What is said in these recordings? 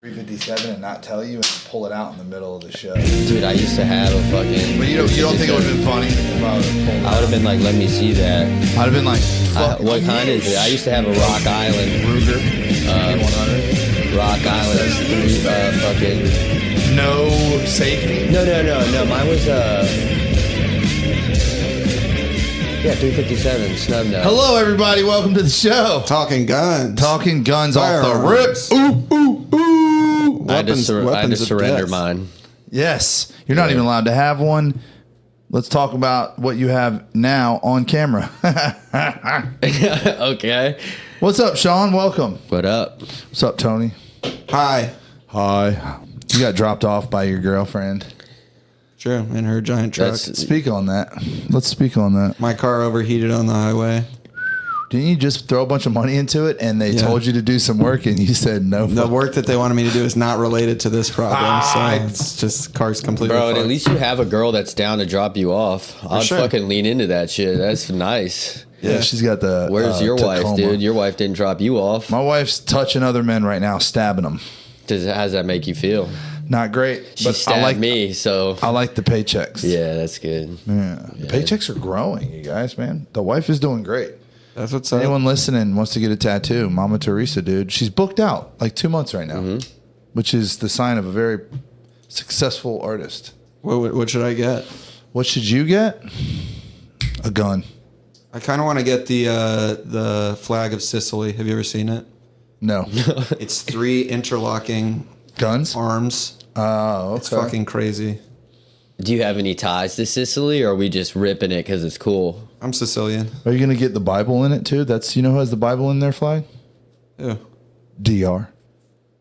357 and not tell you and pull it out in the middle of the show. Dude, I used to have a fucking... But you don't think it would have been funny if I would have pulled it out? I would have been like, let me see that. I'd have been like, fuck. What kind is it? I used to have a Rock Island. Ruger. 100. Rock Island. Fucking... No safety? No. Mine was, yeah, 357, snub nose. Hello, everybody. Welcome to the show. Talking guns. Talking guns off the Firearms. rip. Ooh, ooh, ooh. I had to weapons of surrender death. mine. Yes. You're not even allowed to have one. Let's talk about what you have now on camera. Okay. What's up, Shawn? Welcome. What up? What's up, Tony? Hi. Hi. You got dropped off by your girlfriend. True, in her giant truck. Speak on that. Let's speak on that. My car overheated on the highway. Didn't you just throw a bunch of money into it and they told you to do some work and you said no? The work that they wanted me to do is not related to this problem, so it's just car's completely Bro, and fucked. at least you have a girl that's down to drop you off. I'd sure. fucking lean into that shit. That's nice. Yeah, she's got the. Where's your wife, Tacoma. dude? Your wife didn't drop you off. My wife's touching other men right now, stabbing them. How does that make you feel? Not great. She but stabbed I like me, so... I like the paychecks. Yeah, that's good. Yeah. The paychecks are growing, you guys, man. The wife is doing great. That's what's up. Anyone listening wants to get a tattoo, Mama Teresa, dude. She's booked out like 2 months right now, which is the sign of a very successful artist. What should I get? What should you get? A gun. I kind of want to get the flag of Sicily. Have you ever seen it? No. It's 3 interlocking Guns? arms. Oh, okay. It's fucking crazy. Do you have any ties to Sicily, or are we just ripping it because it's cool? I'm Sicilian. Are you going to get the Bible in it too? That's, you know who has the Bible in their flag? Ew. DR.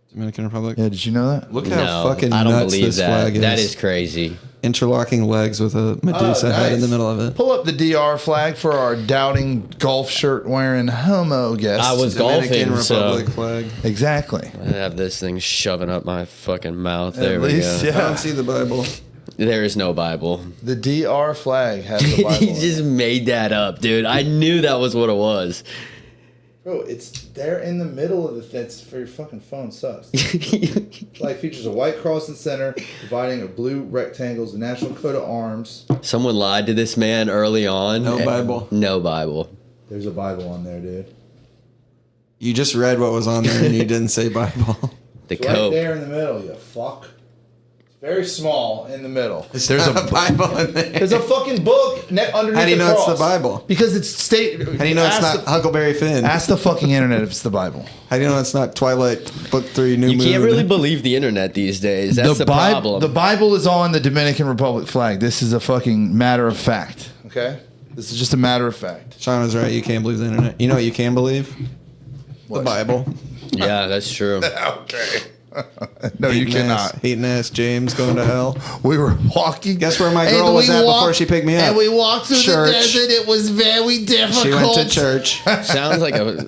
Dominican Republic. Yeah, did you know that? Look how fucking I don't nuts believe this that. flag is. That is crazy. Interlocking legs with a Medusa head in the middle of it. Pull up the DR flag for our doubting golf shirt wearing homo guest. I was Dominican golfing, so Republic flag. Exactly. I have this thing shoving up my fucking mouth. At There we least, go. I don't see the Bible. There is no Bible. The DR flag has the Bible. He in just it. made that up, dude. I knew that was what it was. Bro, it's there in the middle of the thing. It's for your fucking phone sucks. Like features a white cross in the center, dividing a blue rectangles, the national coat of arms. Someone lied to this man early on. No Bible. No Bible. There's a Bible on there, dude. You just read what was on there and you didn't say Bible. The It's right coat. there in the middle, you fuck. It's very small in the middle. There's a Bible in there. There's a fucking book underneath How do you the know cross. it's the Bible? Because it's state. How do you know it's not Huckleberry Finn? Ask the fucking internet if it's the Bible. How do you know it's not Twilight Book 3 New You Moon? can't really believe the internet these days. That's the problem. The Bible is on the Dominican Republic flag. This is a fucking matter of fact. Okay? This is just a matter of fact. Sean was right. You can't believe the internet. You know what you can believe? What? The Bible. Yeah, that's true. Okay. No, you Hating cannot. Hating ass James going to hell. We were walking. Guess where my girl was at before she picked me up? And we walked through Church. the desert. It was very difficult. She went to church. Sounds like a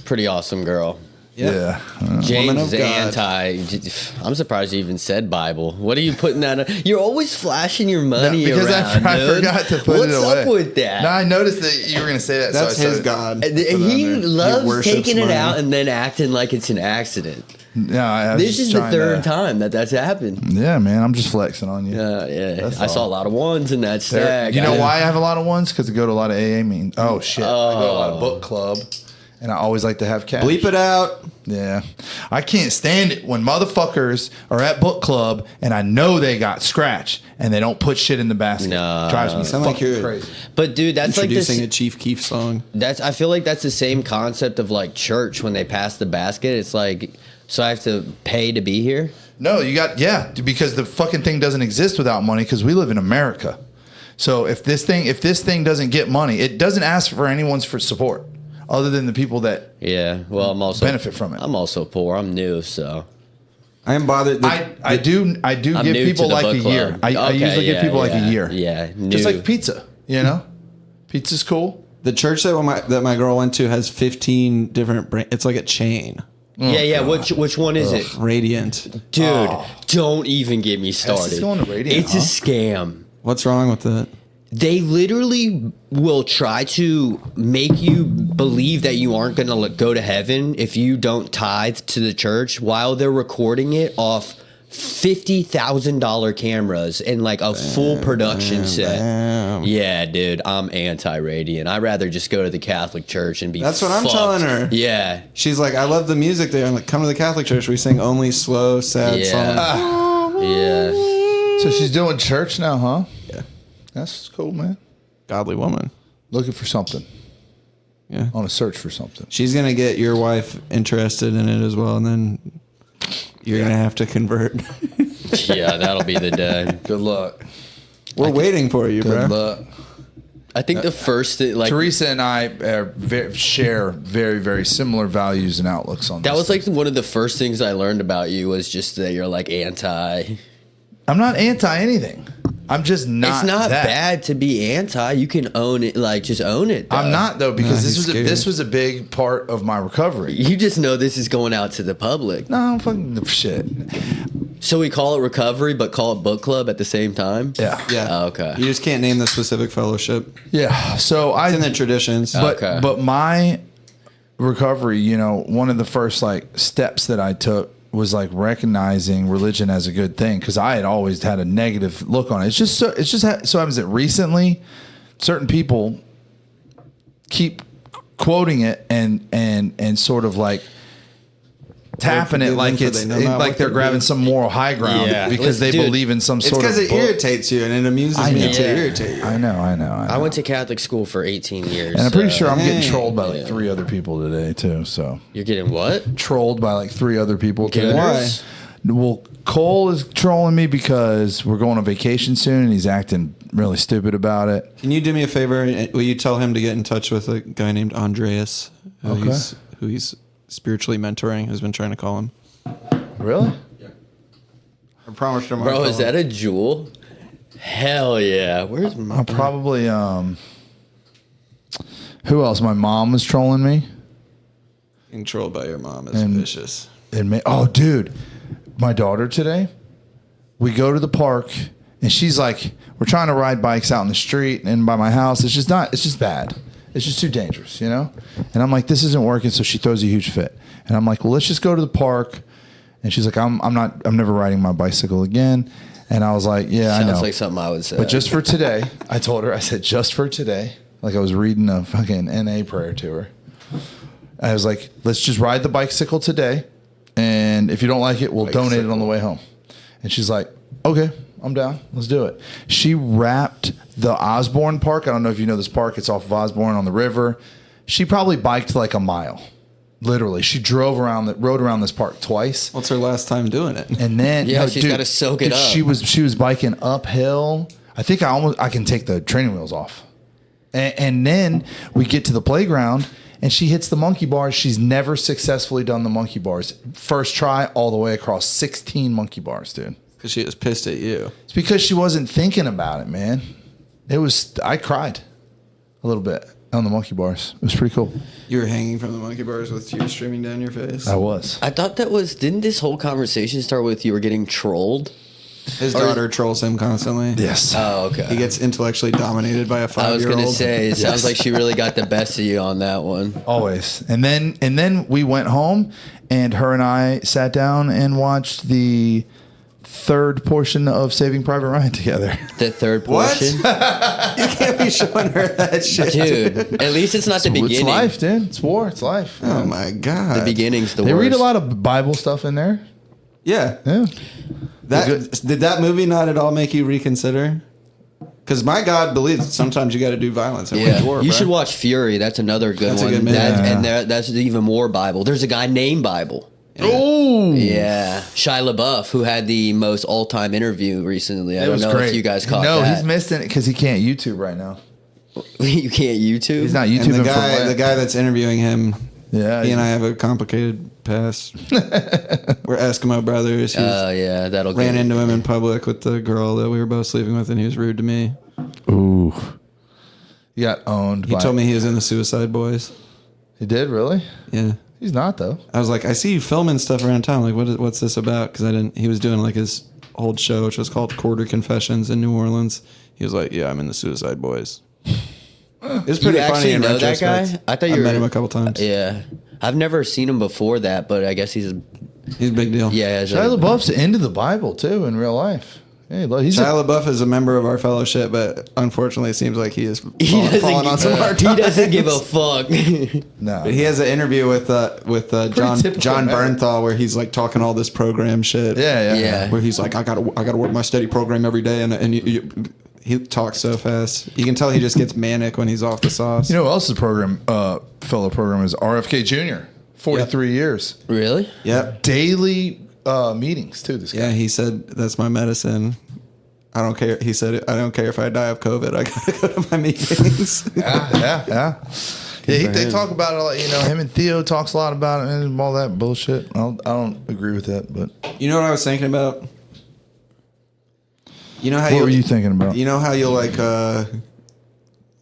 pretty awesome girl. Yeah. James Woman is of God. anti. I'm surprised you even said Bible. What are you putting that on? You're always flashing your money because around, I dude. forgot to put What's it away. up with that? No, I noticed that you were going to say that. That's so I his started- God. And Put it on he there. He loves worships taking it money. out and then acting like it's an accident. No, I was This just is the trying third to- time that's happened. Yeah, man. I'm just flexing on you. Yeah. That's I saw a all. lot of ones in that stack. You know why I have a lot of ones? Because I go to a lot of AA meetings. Oh, shit. I go to a lot of book club. And I always like to have cash. Bleep it out. Yeah. I can't stand it when motherfuckers are at book club and I know they got scratch and they don't put shit in the basket. No. Drives me Sound like fucking you're- crazy. But dude, that's like Introducing this. a Chief Keef song. I feel like that's the same concept of like church when they pass the basket. It's like, so I have to pay to be here. No, because the fucking thing doesn't exist without money because we live in America. So if this thing doesn't get money, it doesn't ask for anyone's for support other than the people that Yeah. Well, I'm also benefit from it. I'm also poor. I'm new, so. I am bothered. I do I'm give new to people the like book a year. club. I Okay, usually give yeah, people like yeah, a year. Yeah. Just new. like pizza, you know? Pizza's cool. The church that my girl went to has 15 different brands. It's like a chain. Yeah. Which one is it? Radiant. Dude, don't even get me started. going to Radiant, It's a scam. What's wrong with it? They literally will try to make you believe that you aren't going to go to heaven if you don't tithe to the church while they're recording it off $50,000 cameras and like a full production set. Damn. Yeah, dude, I'm anti-radiant. I'd rather just go to the Catholic Church and be That's what I'm fucked. telling her. Yeah. She's like, I love the music there. I'm like, come to the Catholic Church. We sing only slow, sad songs. Yeah. So she's doing church now, huh? Yeah. That's cool, man. Godly woman. Looking for something. Yeah. On a search for something. She's going to get your wife interested in it as well. And then you're going to have to convert. Yeah, that'll be the day. Good luck. We're waiting for you, Good bro. luck. I think the first thing, like Teresa and I share very, very similar values and outlooks on this. that was like one of the first things I learned about you was just that you're like anti. I'm not anti anything. I'm just not. It's not that. bad to be anti. You can own it, like just own it. I'm not though, because No, he's this was a big part of my recovery. You just know this is going out to the public. No, I'm fucking shit. So we call it recovery, but call it book club at the same time. Yeah, Yeah. Oh, okay. You just can't name the specific fellowship. yeah. So It's in the traditions. Okay. but my recovery, you know, one of the first like steps that I took was like recognizing religion as a good thing, because I had always had a negative look on it. It's just so happens that recently certain people keep quoting it and sort of like tapping it forgive like them for it's they know not like what they're they're grabbing doing. some moral high ground Yeah. because they Dude, believe in some It's sort of because it book. irritates you, and it amuses I me know. to Yeah. irritate you. I know. I went to Catholic school for 18 years. And I'm pretty so- sure I'm getting Dang. trolled by like Yeah. 3 other people today too. So You're getting what? trolled by like 3 other people today. Why? Well, Cole is trolling me because we're going on vacation soon and he's acting really stupid about it. Can you do me a favor? Will you tell him to get in touch with a guy named Andreas, who he's spiritually mentoring, who's been trying to call him? Really? I promised him. Bro, is that a jewel? Hell yeah. Where's my... I probably who else? My mom was trolling me. Being trolled by your mom is And- vicious. Oh, dude, my daughter today, we go to the park and she's like, we're trying to ride bikes out in the street and by my house. It's just bad. It's just too dangerous, you know? And I'm like, this isn't working. So she throws a huge fit. And I'm like, well, let's just go to the park. And she's like, I'm never riding my bicycle again. And I was like, yeah, I know. Sounds like something I would say. But just for today, I told her, I said, just for today, like I was reading a fucking NA prayer to her. I was like, let's just ride the bicycle today. And if you don't like it, we'll donate it on the way home. And she's like, okay, I'm down. Let's do it. She wrapped the Osborne Park. I don't know if you know this park. It's off of Osborne on the river. She probably biked like a mile. Literally. She rode around this park twice. What's her last time doing it? And then Yeah, she's gotta soak it up. She was biking uphill. I think I can take the training wheels off. And then we get to the playground and she hits the monkey bars. She's never successfully done the monkey bars. First try all the way across 16 monkey bars, dude. Because she was pissed at you. It's because she wasn't thinking about it, man. I cried a little bit on the monkey bars. It was pretty cool. You were hanging from the monkey bars with tears streaming down your face. I was. I thought didn't this whole conversation start with you were getting trolled? His daughter trolls him constantly. Yes. Oh, okay. He gets intellectually dominated by a 5-year-old. I was going to say, it sounds like she really got the best of you on that one. Always. And then we went home and her and I sat down and watched the third portion of Saving Private Ryan together. The third What? portion. You can't be showing her that shit. Dude, at least it's not the beginning. It's life, dude. It's war. It's life. Oh my God. The beginning's the They worst. read a lot of Bible stuff in there. Yeah. Yeah. Did that movie not at all make you reconsider? Because my God believes sometimes you got to do violence and Yeah, wage war. you bro. should watch Fury. That's another good That's a one. good movie. That's even more Bible. There's a guy named Bible. Oh. Yeah, Shia LaBeouf, who had the most all-time interview recently. I don't know if you guys caught No, that. he's missing it because he can't YouTube right now. You can't YouTube. He's not And YouTubing the guy that's interviewing him, Yeah. he and I have a complicated past. We're Eskimo brothers. He Oh yeah, that'll ran get into him in public with the girl that we were both sleeping with, and he was rude to me. Ooh. He got owned. He told me he was in the Suicide Boys. He did, really? Yeah. He's not, though. I was like, I see you filming stuff around town. Like, what's this about? Because he was doing like his old show, which was called Quarter Confessions in New Orleans. He was like, "Yeah, I'm in the Suicide Boys." It was pretty You funny actually in know that guy? retrospect. I thought met him a couple times. Yeah, I've never seen him before that, but I guess he's a big deal. yeah. Shia LaBeouf's into the Bible too in real life. Hey, he's Shia LaBeouf is a member of our fellowship, but unfortunately, it seems like he is doesn't falling on some hard he times. doesn't give a fuck. no. But he has an interview with John typical, man. Bernthal where he's like talking all this program shit. Yeah. Where he's like, I gotta work my steady program every day, and he talks so fast. You can tell he just gets manic when he's off the sauce. You know who else's fellow program is RFK Jr. 43 years. Really? Yep. Daily meetings too. This guy. Yeah, he said that's my medicine. I don't care. He said, I don't care if I die of COVID. I gotta go to my meetings. Yeah. They talk about it a lot. You know, him and Theo talks a lot about it and all that bullshit. I don't agree with that, but You know what I was thinking about? You know how what were you thinking about? You know how you'll like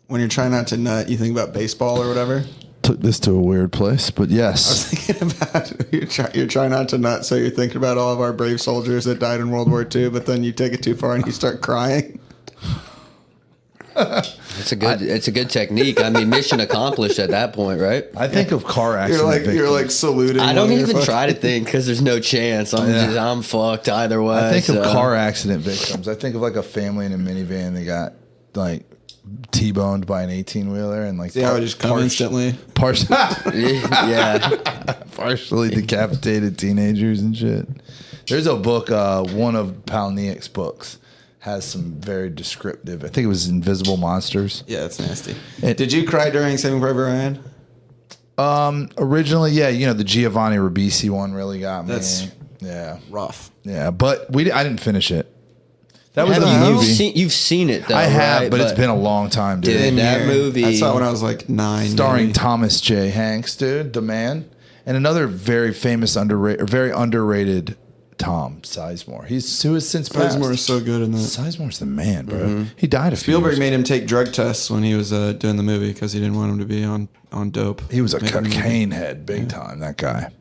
when you're trying not to nut, you think about baseball or whatever. Took this to a weird place, but I was yes. thinking about you're trying not to nut, so you're thinking about all of our brave soldiers that died in World War II, but then you take it too far and you start crying. It's a good technique. I mean, mission accomplished at that point, right? I think of car accident. You're like saluting. I don't while you're even fucking- try to think because there's no chance. I'm fucked either way. I think so. of car accident victims. I think of like a family in a minivan that got like T-boned by an 18-wheeler and like See how I just come instantly. Yeah. partially decapitated teenagers and shit. There's a book, one of Palahniuk's books has some very descriptive. I think it was Invisible Monsters. Yeah, it's nasty. Did you cry during Saving Private Ryan? Originally, yeah, you know the Giovanni Ribisi one really got me. That's rough. Rough. Yeah, but I didn't finish it. That was the You've movie. you've seen it though. I have, right? but it's been a long time, dude. Dude, that movie. I saw it when I was like 9. Starring maybe. Thomas J. Hanks, dude, the man, and another very famous very underrated Tom Sizemore. Who has since passed. Sizemore is so good in that. Sizemore's the man, bro. He died a few Spielberg years made him take drug tests when he was doing the movie because he didn't want him to be on dope. He was a Making the movie. cocaine head, big time. That guy.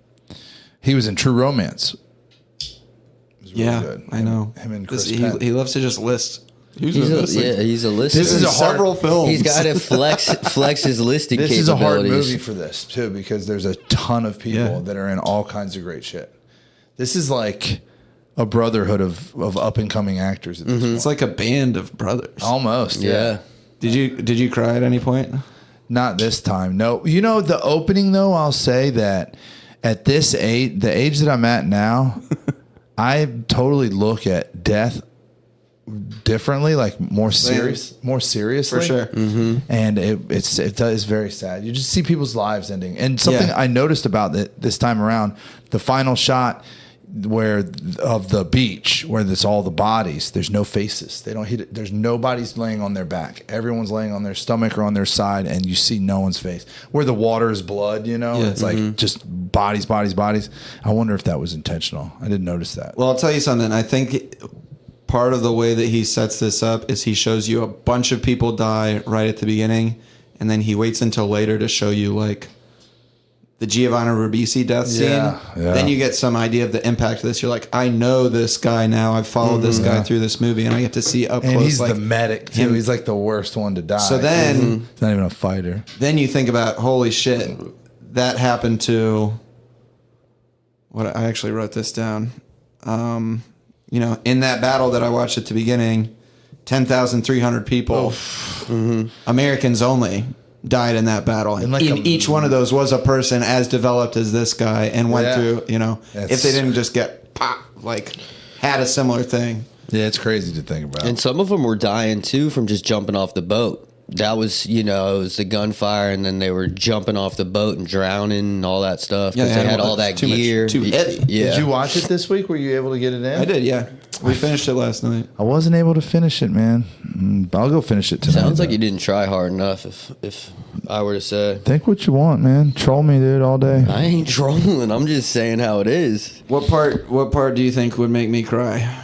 He was in True Romance. It was really Yeah, good. I know. Him and Chris Penn. He loves to just list. He's a listener. This is a hard- several films. He's got to flex his listing This capabilities. is a hard movie for this too because there's a ton of people that are in all kinds of great shit. This is like a brotherhood of up and coming actors. At this point. It's like a band of brothers. Almost. Yeah. Did you cry at any point? Not this time. No. You know the opening though. I'll say that at this age, the age that I'm at now, I totally look at death differently, like more seriously, For sure. and it is very sad. You just see people's lives ending, and something Yeah. I noticed about it this time around, the final shot of the beach where it's all the bodies. There's no faces. They don't hit it. There's nobody's laying on their back. Everyone's laying on their stomach or on their side, and you see no one's face. Where the water is blood, you know, Yeah. it's like just bodies. I wonder if that was intentional. I didn't notice that. Well, I'll tell you something. I think part of the way that he sets this up is he shows you a bunch of people die right at the beginning, and then he waits until later to show you like the Giovanni Ribisi death scene. Yeah. Then you get some idea of the impact of this. You're like, I know this guy now. I've followed this guy through this movie, and I get to see up And close. he's like the medic too. He's like the worst one to die. So then, he's not even a fighter. then you think about, holy shit, that happened to. What I actually wrote this down. You know, in that battle that I watched at the beginning, 10,300 people, Americans only, died in that battle. And like Each one of those was a person as developed as this guy and went Yeah. through, you know, That's- if they didn't just get pop, like had a similar thing. Yeah, it's crazy to think about. And some of them were dying too from just jumping off the boat. That was, it was the gunfire, and then they were jumping off the boat and drowning and all that stuff because Yeah, they had all that too much- gear. too heavy. Yeah. Did you watch it this week? Were you able to get it in? I did, yeah. We finished it last night. I wasn't able to finish it, man. I'll go finish it tonight. Sounds like you didn't try hard enough. If I were to say, Think what you want, man. Troll me, dude, all day. I ain't trolling. I'm just saying how it is. What part do you think would make me cry?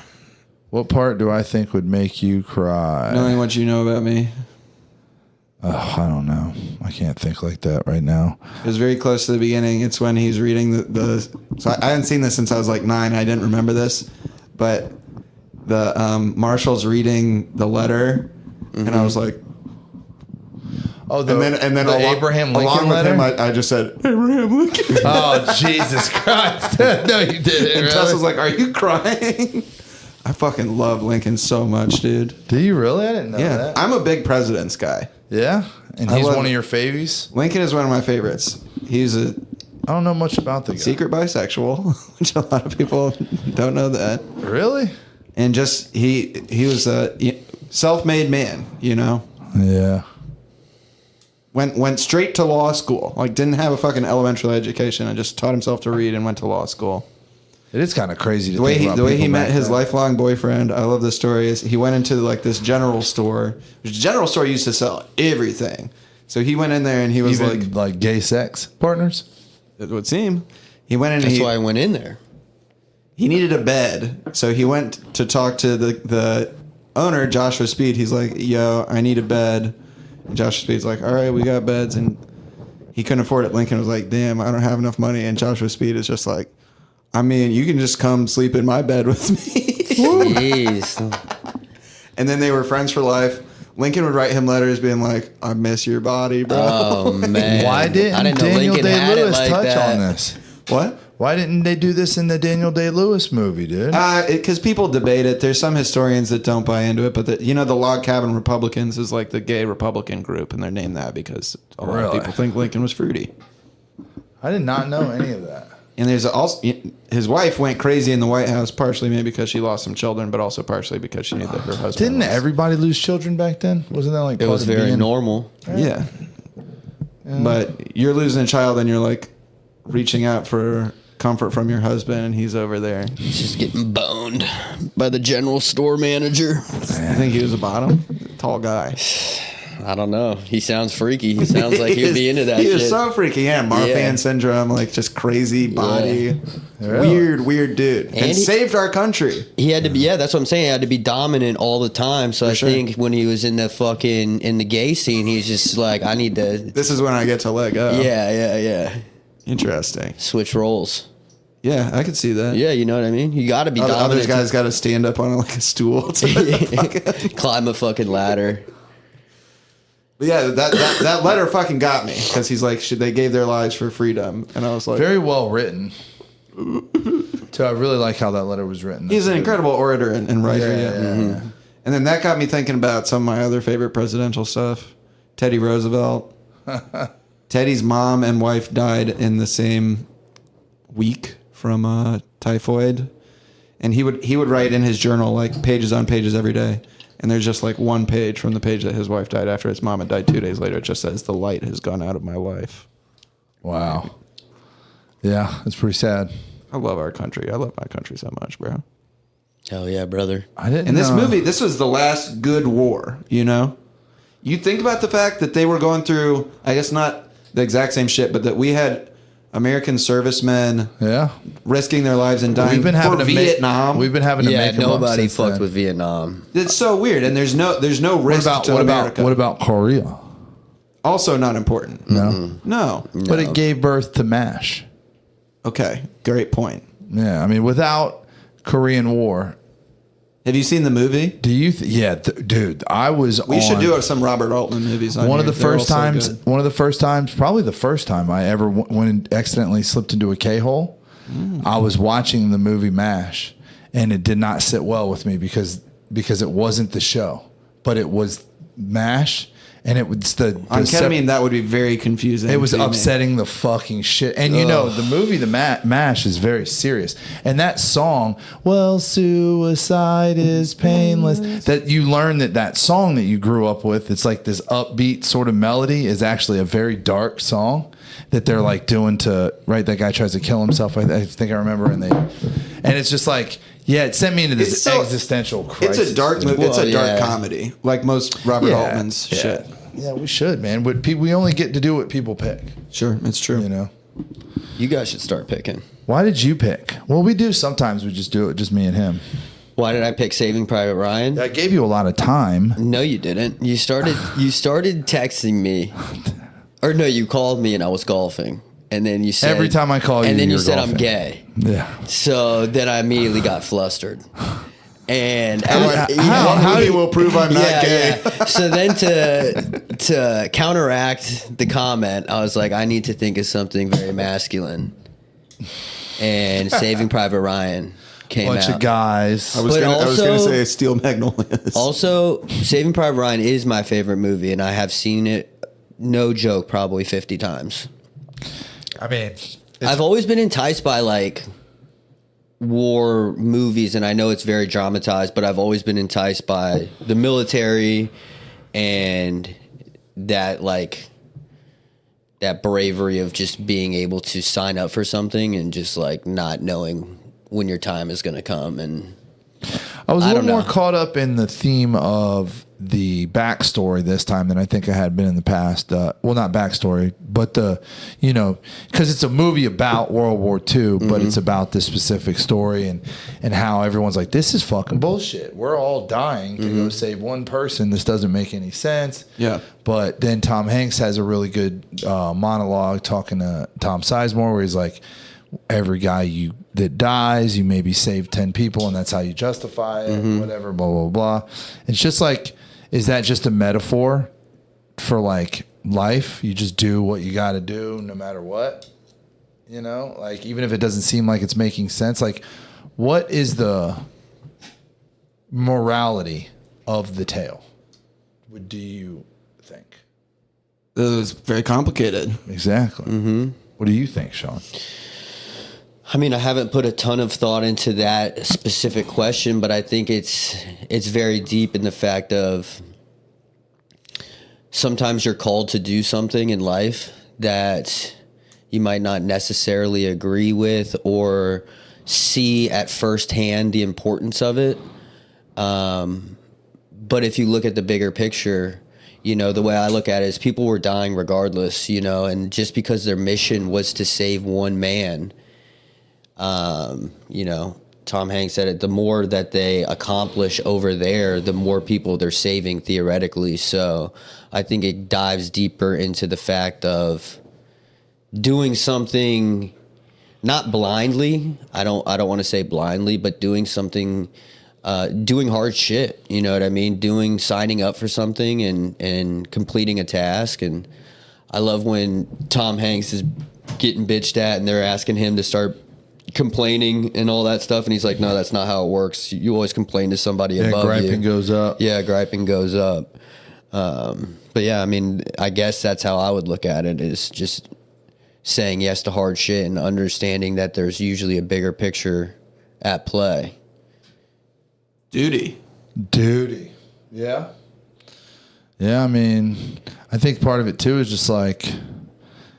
What part do I think would make you cry? Knowing what you know about me. I don't know. I can't think like that right now. It was very close to the beginning. It's when he's reading the so I hadn't seen this since I was like 9. I didn't remember this, but the Marshall's reading the letter, and I was like, Oh, and then the Abraham Lincoln along with letter? him, I just said Abraham Lincoln. Oh, Jesus Christ. No, you didn't. And Really? Tess was like, "Are you crying?" I fucking love Lincoln so much, dude. Do you really? I didn't know Yeah, that. I'm a big presidents guy. Yeah? And I he's love- one of your favies? Lincoln is one of my favorites. He's a I don't know much about the guy. secret bisexual, which a lot of people don't know that. Really? And just he was a self-made man, you know. Yeah. Went straight to law school. Like didn't have a fucking elementary education and just taught himself to read and went to law school. It is kind of crazy to The way think about the way he people met back his then. lifelong boyfriend, I love this story, is he went into like this general store. Which general store used to sell everything. So he went in there and he was Even like gay sex partners? it would seem. He went in and That's why I went in there. he needed a bed. So he went to talk to the owner, Joshua Speed. He's like, "Yo, I need a bed." And Joshua Speed's like, "All right, we got beds." And he couldn't afford it. Lincoln was like, "Damn, I don't have enough money." And Joshua Speed is just like, "I mean, you can just come sleep in my bed with me." Jeez. And then they were friends for life. Lincoln would write him letters being like, "I miss your body, bro." Oh man. Why didn't I didn't know Daniel Lincoln had it Day-Lewis like touch that. on this? What? Why didn't they do this in the Daniel Day-Lewis movie, dude? Because people debate it. There's some historians that don't buy into it, but the Log Cabin Republicans is like the gay Republican group, and they're named that because a lot of Really? people think Lincoln was fruity. I did not know any of that. And there's also his wife went crazy in the White House, partially maybe because she lost some children, but also partially because she knew that her husband. Didn't was- everybody lose children back then? Wasn't that like It part was of very being- normal. Yeah. But you're losing a child, and you're like reaching out for comfort from your husband, and he's over there. He's just getting boned by the general store manager. I think he was a bottom, tall guy. I don't know. He sounds freaky. He sounds like he'd be into that He shit. is so freaky. Yeah, Marfan Yeah. syndrome, like just crazy body, Really? weird dude, and he- saved our country. He had to be, yeah, that's what I'm saying. He had to be dominant all the time. So I sure. think when he was in the gay scene, he's just like, I need to, This is when I get to let go. yeah. Interesting. Switch roles. Yeah, I could see that. Yeah, you know what I mean? You got to be Other dominant. guys got to stand up on like a stool. To Climb a fucking ladder. But yeah, that letter fucking got me because he's like, they gave their lives for freedom, and I was like, Very well written. So I really like how that letter was written. he's an incredible orator and writer. Yeah, Yeah. yeah. And then that got me thinking about some of my other favorite presidential stuff. Teddy Roosevelt. Teddy's mom and wife died in the same week from typhoid, and he would write in his journal like pages on pages every day. And there's just like one page from the page that his wife died after his mom had died 2 days later. It just says, "The light has gone out of my life." Wow. Yeah, it's pretty sad. I love our country. I love my country so much, bro. Hell yeah, brother. I didn't And this know. movie, this was the last good war, you know? You think about the fact that they were going through, I guess not the exact same shit, but that we had American servicemen Yeah. risking their lives and dying We've been having for to Vietnam. We've been having to Yeah, make 'em up nobody since fucked then. with Vietnam. It's so weird, and there's no What risk about to America. what about Korea? Also not important. No. No. But it gave birth to MASH. Okay, great point. Yeah, I mean, without Korean War, Have you seen the movie? do you? Dude, I was. We should do some Robert Altman movies. On one of here. the They're all first so times. good. One of the first times, probably the first time I ever went and accidentally slipped into a K-hole. I was watching the movie MASH, and it did not sit well with me because it wasn't the show, but it was MASH, and it was On ketamine, that would be very confusing. It was to me. upsetting the fucking shit. And you know, the movie, the MASH is very serious. And that song, well, suicide is painless, that you learn that song that you grew up with, it's like this upbeat sort of melody, is actually a very dark song that they're like doing to, right? That guy tries to kill himself. I think I remember. And it's just like, yeah, it sent me into this It's so- existential crisis. It's a dark movie. It's Well, a dark yeah. comedy, like most Robert Altman's yeah. shit. Yeah, we should, man. But we only get to do what people pick, Sure, it's true. you know? You guys should start picking. Why did you pick? Well, we do sometimes. We just do it, just me and him. Why did I pick Saving Private Ryan? I gave you a lot of time. No, you didn't. You started texting me. Or no, you called me and I was golfing. And then you said Every time I call you, and then you you're said golfing. I'm gay. Yeah. So then I immediately got flustered. And One movie will prove I'm not gay. yeah. So then to counteract the comment, I was like, I need to think of something very masculine. And Saving Private Ryan came Bunch out. of guys. I was But going to also- say Steel Magnolias. Also, Saving Private Ryan is my favorite movie, and I have seen it, no joke, probably 50 times. I mean, I've always been enticed by like war movies, and I know it's very dramatized, but I've always been enticed by the military and that bravery of just being able to sign up for something and just like not knowing when your time is going to come. And I was a I little don't more know. caught up in the theme of the backstory this time than I think I had been in the past. Well, not backstory, but because it's a movie about World War II, but it's about this specific story and how everyone's like, this is fucking bullshit. We're all dying to go save one person. This doesn't make any sense. Yeah. But then Tom Hanks has a really good monologue talking to Tom Sizemore where he's like, every guy that dies, you maybe save 10 people, and that's how you justify it, whatever, blah, blah, blah. It's just like, is that just a metaphor for like life? You just do what you got to do no matter what, like even if it doesn't seem like it's making sense. Like, what is the morality of the tale? What do you think? It was very complicated. Exactly. What do you think, Shawn? I mean, I haven't put a ton of thought into that specific question, but I think it's very deep in the fact of sometimes you're called to do something in life that you might not necessarily agree with or see at firsthand the importance of it. But if you look at the bigger picture, the way I look at it is people were dying regardless, and just because their mission was to save one man, Tom Hanks said it, the more that they accomplish over there, the more people they're saving theoretically. So I think it dives deeper into the fact of doing something, not blindly. I don't want to say blindly, but doing something, doing hard shit. You know what I mean? Signing up for something and completing a task. And I love when Tom Hanks is getting bitched at and they're asking him to start complaining and all that stuff, and he's like, no, that's not how it works. You always complain to somebody above you. Griping goes up. Yeah, griping goes up. But yeah, I mean, I guess that's how I would look at it, is just saying yes to hard shit and understanding that there's usually a bigger picture at play. Duty. Yeah. I mean, I think part of it too is just like,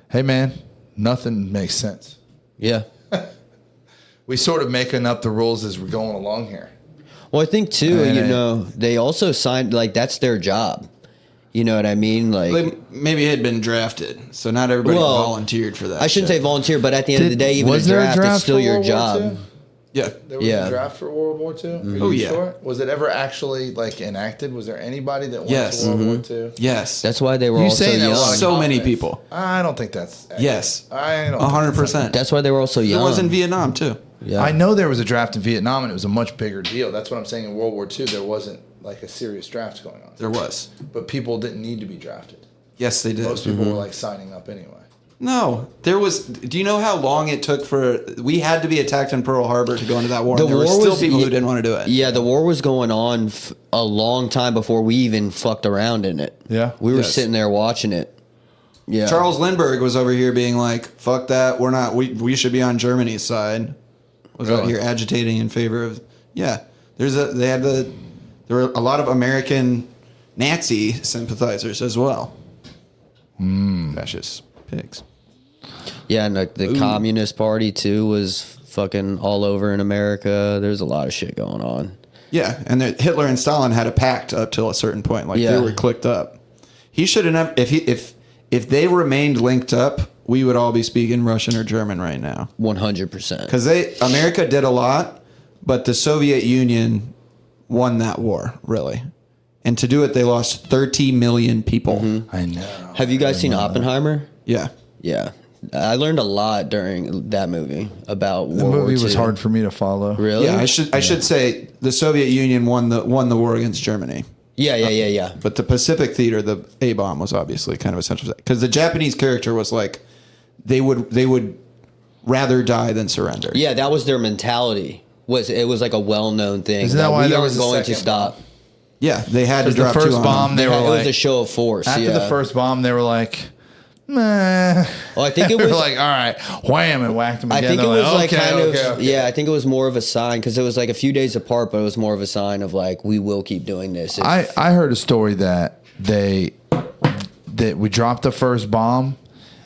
hey man, nothing makes sense. Yeah. We sort of making up the rules as we're going along here. Well, I think too, And they also signed, like, that's their job. You know what I mean? Like Maybe it had been drafted, so not everybody Well, volunteered for that. I shouldn't say shit. volunteer, but at the end of the day, even Was a there a draft, draft is still for your World War job. II? Yeah. There was Yeah. a draft for World War II? Are you Oh, yeah. sure? Was it ever actually like enacted? Was there anybody that went Yes. to World War II? Yes. That's why they were You all so say that a young. lot of So many confidence. people. I don't think that's accurate. Yes. I don't. 100%. That's why they were all so It young. was in Vietnam too. Yeah. I know there was a draft in Vietnam and it was a much bigger deal. That's what I'm saying. In World War II, there wasn't like a serious draft going on. There was. But people didn't need to be drafted. Yes, they did. Most people were like signing up anyway. No, there was. Do you know how long it took for? We had to be attacked in Pearl Harbor to go into that war. The And there were war still was- people who didn't want to do it. Yeah, the war was going on a long time before we even fucked around in it. Yeah. We were Yes. sitting there watching it. Yeah. Charles Lindbergh was over here being like, "Fuck that. We're not. We should be on Germany's side." Was out Really? here agitating in favor of. Yeah, there were a lot of American Nazi sympathizers as well. Fascist pigs. Yeah, and the Communist Party too was fucking all over in America. There's a lot of shit going on. Yeah, and Hitler and Stalin had a pact up till a certain point. Like Yeah. they were clicked up. He should have. If they remained linked up, we would all be speaking Russian or German right now. 100%. Because America did a lot, but the Soviet Union won that war, really. And to do it, they lost 30 million people. I know. Have you guys seen Oppenheimer? Yeah. Yeah. I learned a lot during that movie about The World War movie was II. hard for me to follow. Really? Yeah, I should say the Soviet Union won the war against Germany. Yeah. But the Pacific Theater, the A bomb was obviously kind of essential because the Japanese character was like, they would rather die than surrender. Yeah, that was their mentality. It was like a well-known thing. Isn't that why we there aren't was a going to second stop. Yeah, they had to Because the drop first two on bomb, them. they were It was like, a show of force. after the first bomb, they were like, meh. Well, I think it They were was like, all right, wham, and whacked them I again. think it They're was like okay, kind okay, of okay. yeah. I think it was more of a sign because it was like a few days apart, but it was more of a sign of like we will keep doing this. I heard a story that we dropped the first bomb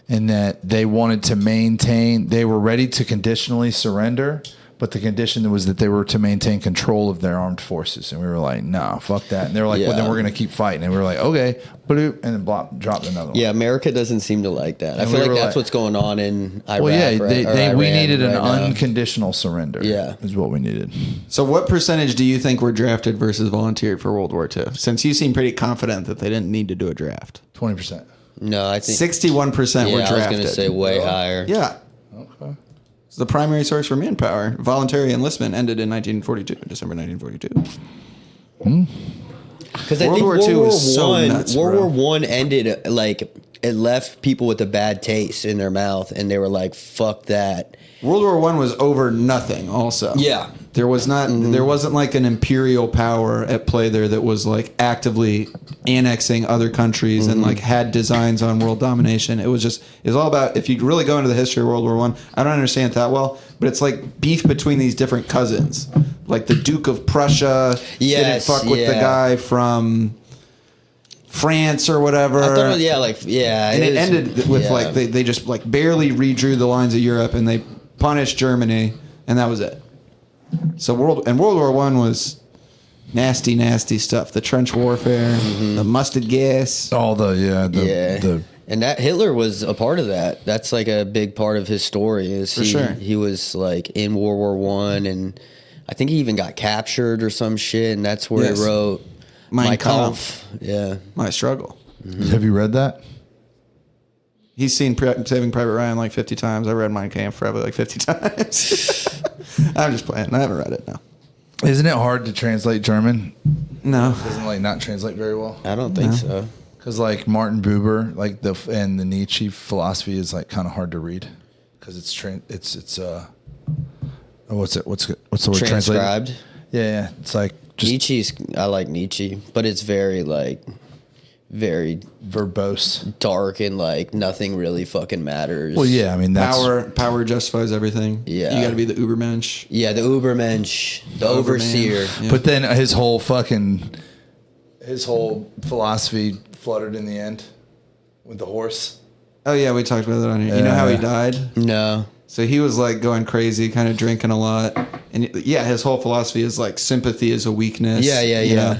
and that they wanted to maintain, they were ready to conditionally surrender, but the condition was that they were to maintain control of their armed forces. And we were like, nah, fuck that. And they were like, well, then Yeah. we're going to keep fighting. And we were like, okay, and then dropped another one. Yeah, America doesn't seem to like that. I And feel we like were that's like- what's going on in Iraq. Well, yeah, right? we Iran needed an right now. unconditional surrender. Yeah. Is what we needed. So what percentage do you think were drafted versus volunteered for World War II? Since you seem pretty confident that they didn't need to do a draft. 20%. No, I think 61% were yeah, I was drafted. going to say way higher. Yeah. Okay. It's the primary source for manpower. Voluntary enlistment ended in 1942, December 1942. Because I World think War World II War was so One, nuts, World bro. War One ended like it left people with a bad taste in their mouth, and they were like, "Fuck that." World War I was over nothing also. Yeah. There was not there wasn't like an imperial power at play there that was like actively annexing other countries and like had designs on world domination. It was all about, if you really go into the history of World War I don't understand it that well, but it's like beef between these different cousins. Like the Duke of Prussia didn't Yes, fuck with the yeah. guy from France or whatever. I thought, yeah, And it ended with yeah. like they just like barely redrew the lines of Europe and they punished Germany and that was it. So World War I was nasty stuff. The trench warfare, the mustard gas. All the, yeah. And that Hitler was a part of that. That's like a big part of his story. He was like in World War One, and I think he even got captured or some shit. And that's where Yes. he wrote Mein Kampf. Yeah. My struggle. Have you read that? He's seen Saving Private Ryan like 50 times. I read Mein Kampf probably like 50 times. I'm just playing. I haven't read it, no. Isn't it hard to translate German? No. Doesn't like not translate very well? I don't think so. Because like Martin Buber, like the Nietzsche philosophy is like kind of hard to read because it's what's the word translated? Transcribed. Yeah, it's like just I like Nietzsche, but it's very like very verbose. dark and like nothing really fucking matters. Well, yeah, I mean that's Power justifies everything. Yeah. You got to be the Ubermensch. Yeah, the Ubermensch, the overseer. Yeah. But then his whole philosophy fluttered in the end with the horse. Oh yeah, we talked about that on here. You know how he died? No. So he was like going crazy, kind of drinking a lot. And yeah, his whole philosophy is like sympathy is a weakness. Yeah. you know?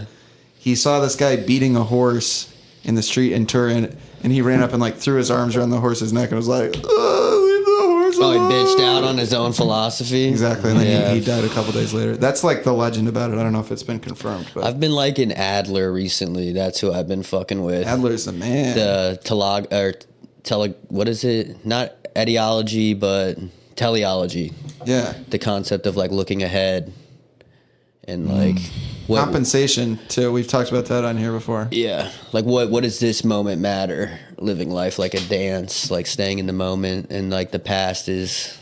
He saw this guy beating a horse in the street in Turin, and he ran up and like threw his arms around the horse's neck and was like, "Oh, leave the horse Oh, he alone." bitched out on his own philosophy. Exactly. And then Yeah. he died a couple days later. That's like the legend about it. I don't know if it's been confirmed, but I've been liking Adler recently. That's who I've been fucking with. Adler's the man. What is it? Not etiology, but teleology. Yeah. The concept of like looking ahead and like what Compensation too. We've talked about that on here before. yeah, like what does this moment matter? Living life like a dance, like staying in the moment, and like the past it's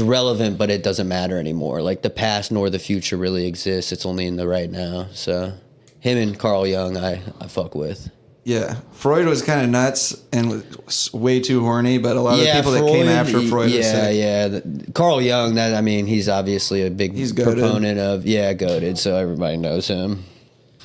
relevant, but it doesn't matter anymore. Like the past nor the future really exists. It's only in the right now. So him and Carl Jung, I fuck with. Yeah, Freud was kind of nuts and was way too horny, but a lot of the people that came after Freud were sick. Carl Jung, he's obviously a big He's goated. proponent of, goated, so everybody knows him.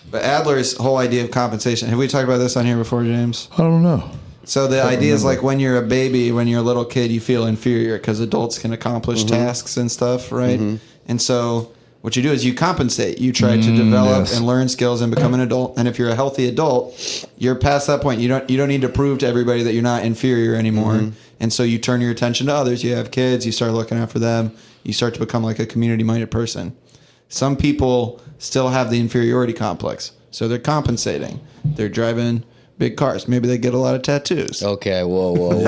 But Adler's whole idea of compensation. Have we talked about this on here before, James? I don't know. So the idea is like when you're a baby, when you're a little kid, you feel inferior because adults can accomplish tasks and stuff, right? And so what you do is you compensate. You try to develop yes. and learn skills and become an adult. And if you're a healthy adult, you're past that point. You don't need to prove to everybody that you're not inferior anymore. And so you turn your attention to others. You have kids. You start looking out for them. You start to become like a community-minded person. Some people still have the inferiority complex, so they're compensating. They're driving big cars. Maybe they get a lot of tattoos. Okay, whoa.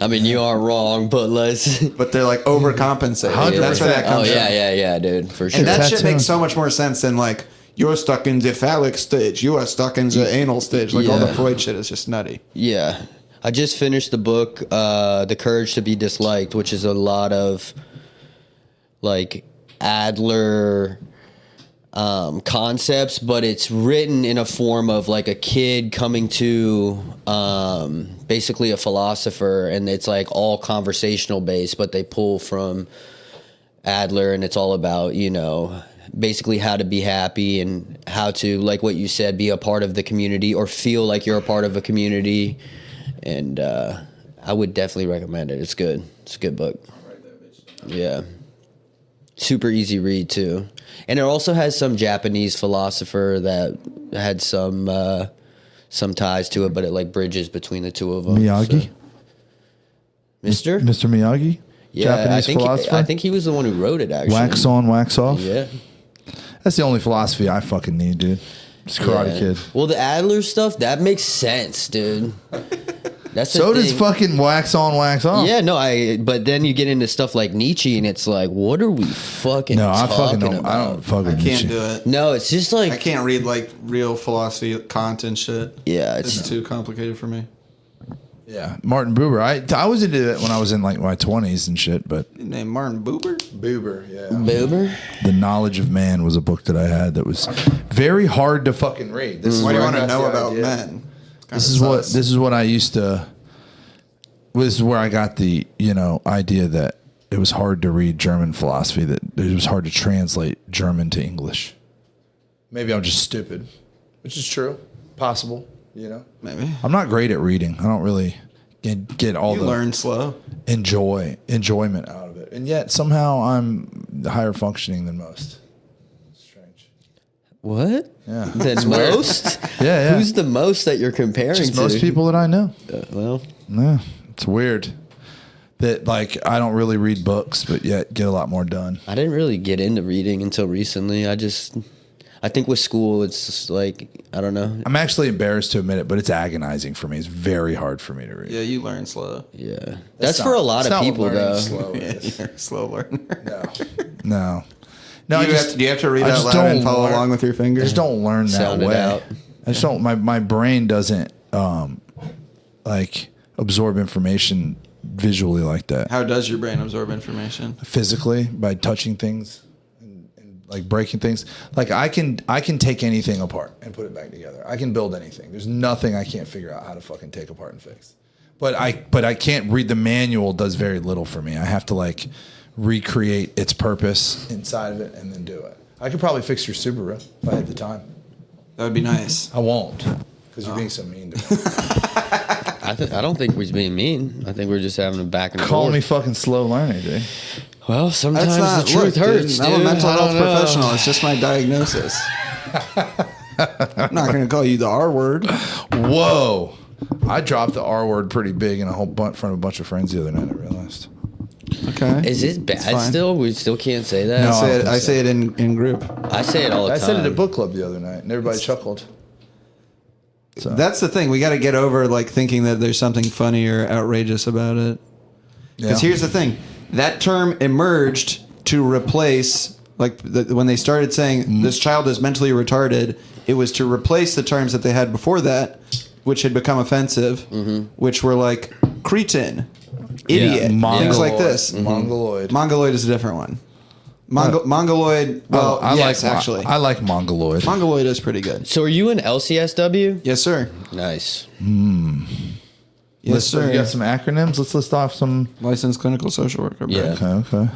I mean, you aren't wrong, but let's. But they're like overcompensating. That's where that Oh comes from. yeah, dude, for sure. And that shit Tattoo. makes so much more sense than like, you're stuck in the phallic stage. You are stuck in the anal stage. Like all the Yeah. Freud shit is just nutty. Yeah. I just finished the book, The Courage to Be Disliked, which is a lot of like Adler concepts, but it's written in a form of like a kid coming to basically a philosopher, and it's like all conversational based, but they pull from Adler, and it's all about, you know, basically how to be happy and how to, like what you said, be a part of the community or feel like you're a part of a community. And I would definitely recommend it. It's good. It's a good book. Yeah. Super easy read too. And it also has some Japanese philosopher that had some ties to it, but it like bridges between the two of them. Miyagi? So. Mister? Mr. Miyagi? Yeah, Japanese philosopher? I think he was the one who wrote it, actually. Wax on, wax off? Yeah. That's the only philosophy I fucking need, dude. Just Karate Yeah. Kid. Well, the Adler stuff, that makes sense, dude. That's the So does thing. fucking wax on, wax off. Yeah, no, but then you get into stuff like Nietzsche, and it's like, what are we fucking No, I talking fucking don't. about? I don't fucking I can't Nietzsche. do it. No, it's just like, I can't read like real philosophy, Kant and shit. yeah, It's it's too complicated for me. Yeah, Martin Buber. I was into it when I was in like my 20s and shit, but You name Martin Buber? Buber, yeah. Boober. The Knowledge of Man was a book that I had that was very hard to fucking read. This is Why do you where I want to got know the about idea. men? This is what I used to. This is where I got the idea that it was hard to read German philosophy. That it was hard to translate German to English. Maybe I'm just stupid, which is true, possible. Maybe. I'm not great at reading. I don't really get all You the learn slow. enjoyment out of it, and yet somehow I'm higher functioning than most. Strange. What? Yeah. The most? Yeah. Who's the most that you're comparing Just to? most people that I know. Well, Yeah, it's weird that like I don't really read books, but yet get a lot more done. I didn't really get into reading until recently. I think with school, it's just like, I don't know. I'm actually embarrassed to admit it, but it's agonizing for me. It's very hard for me to read. Yeah, you learn slow. Yeah. That's for a lot of people, though. Slow Yeah, is. you're a slow learner. No. Do you have to read I out just loud and don't follow learn- along with your I fingers? just don't learn that Sound it way. out. I just don't. My brain doesn't like absorb information visually like that. How does your brain absorb information? Physically, by touching things and like breaking things. Like I can take anything apart and put it back together. I can build anything. There's nothing I can't figure out how to fucking take apart and fix. But I can't read the manual. Does very little for me. I have to like recreate its purpose inside of it and then do it. I could probably fix your Subaru if I had the time. That would be nice. I won't because you're being so mean to me. I don't think we're being mean. I think we're just having a back and Call forth. me fucking slow learner, dude. Well, sometimes That's not the truth hurts, I'm a dude. mental I health don't know. professional. It's just my diagnosis. I'm not going to call you the R word. Whoa. I dropped the R word pretty big in front of a bunch of friends the other night, I realized. Okay. Is it It's bad fine. still? We still can't say that? No. I say it in group. I say it all the I time. said it at book club the other night and everybody chuckled. So That's the thing. We got to get over like thinking that there's something funny or outrageous about it. Because yeah. here's the thing. That term emerged to replace, like when they started saying this child is mentally retarded, it was to replace the terms that they had before that, which had become offensive, which were like cretin, idiot, things like Mongoloid. this. Mongoloid. Mongoloid is a different one. Mongoloid, well, yes, actually. I like Mongoloid. Mongoloid is pretty good. So are you in LCSW? Yes, sir. Nice. Yes, sir. You got some acronyms? Let's list off some. Licensed clinical social worker. bro. Yeah. Okay.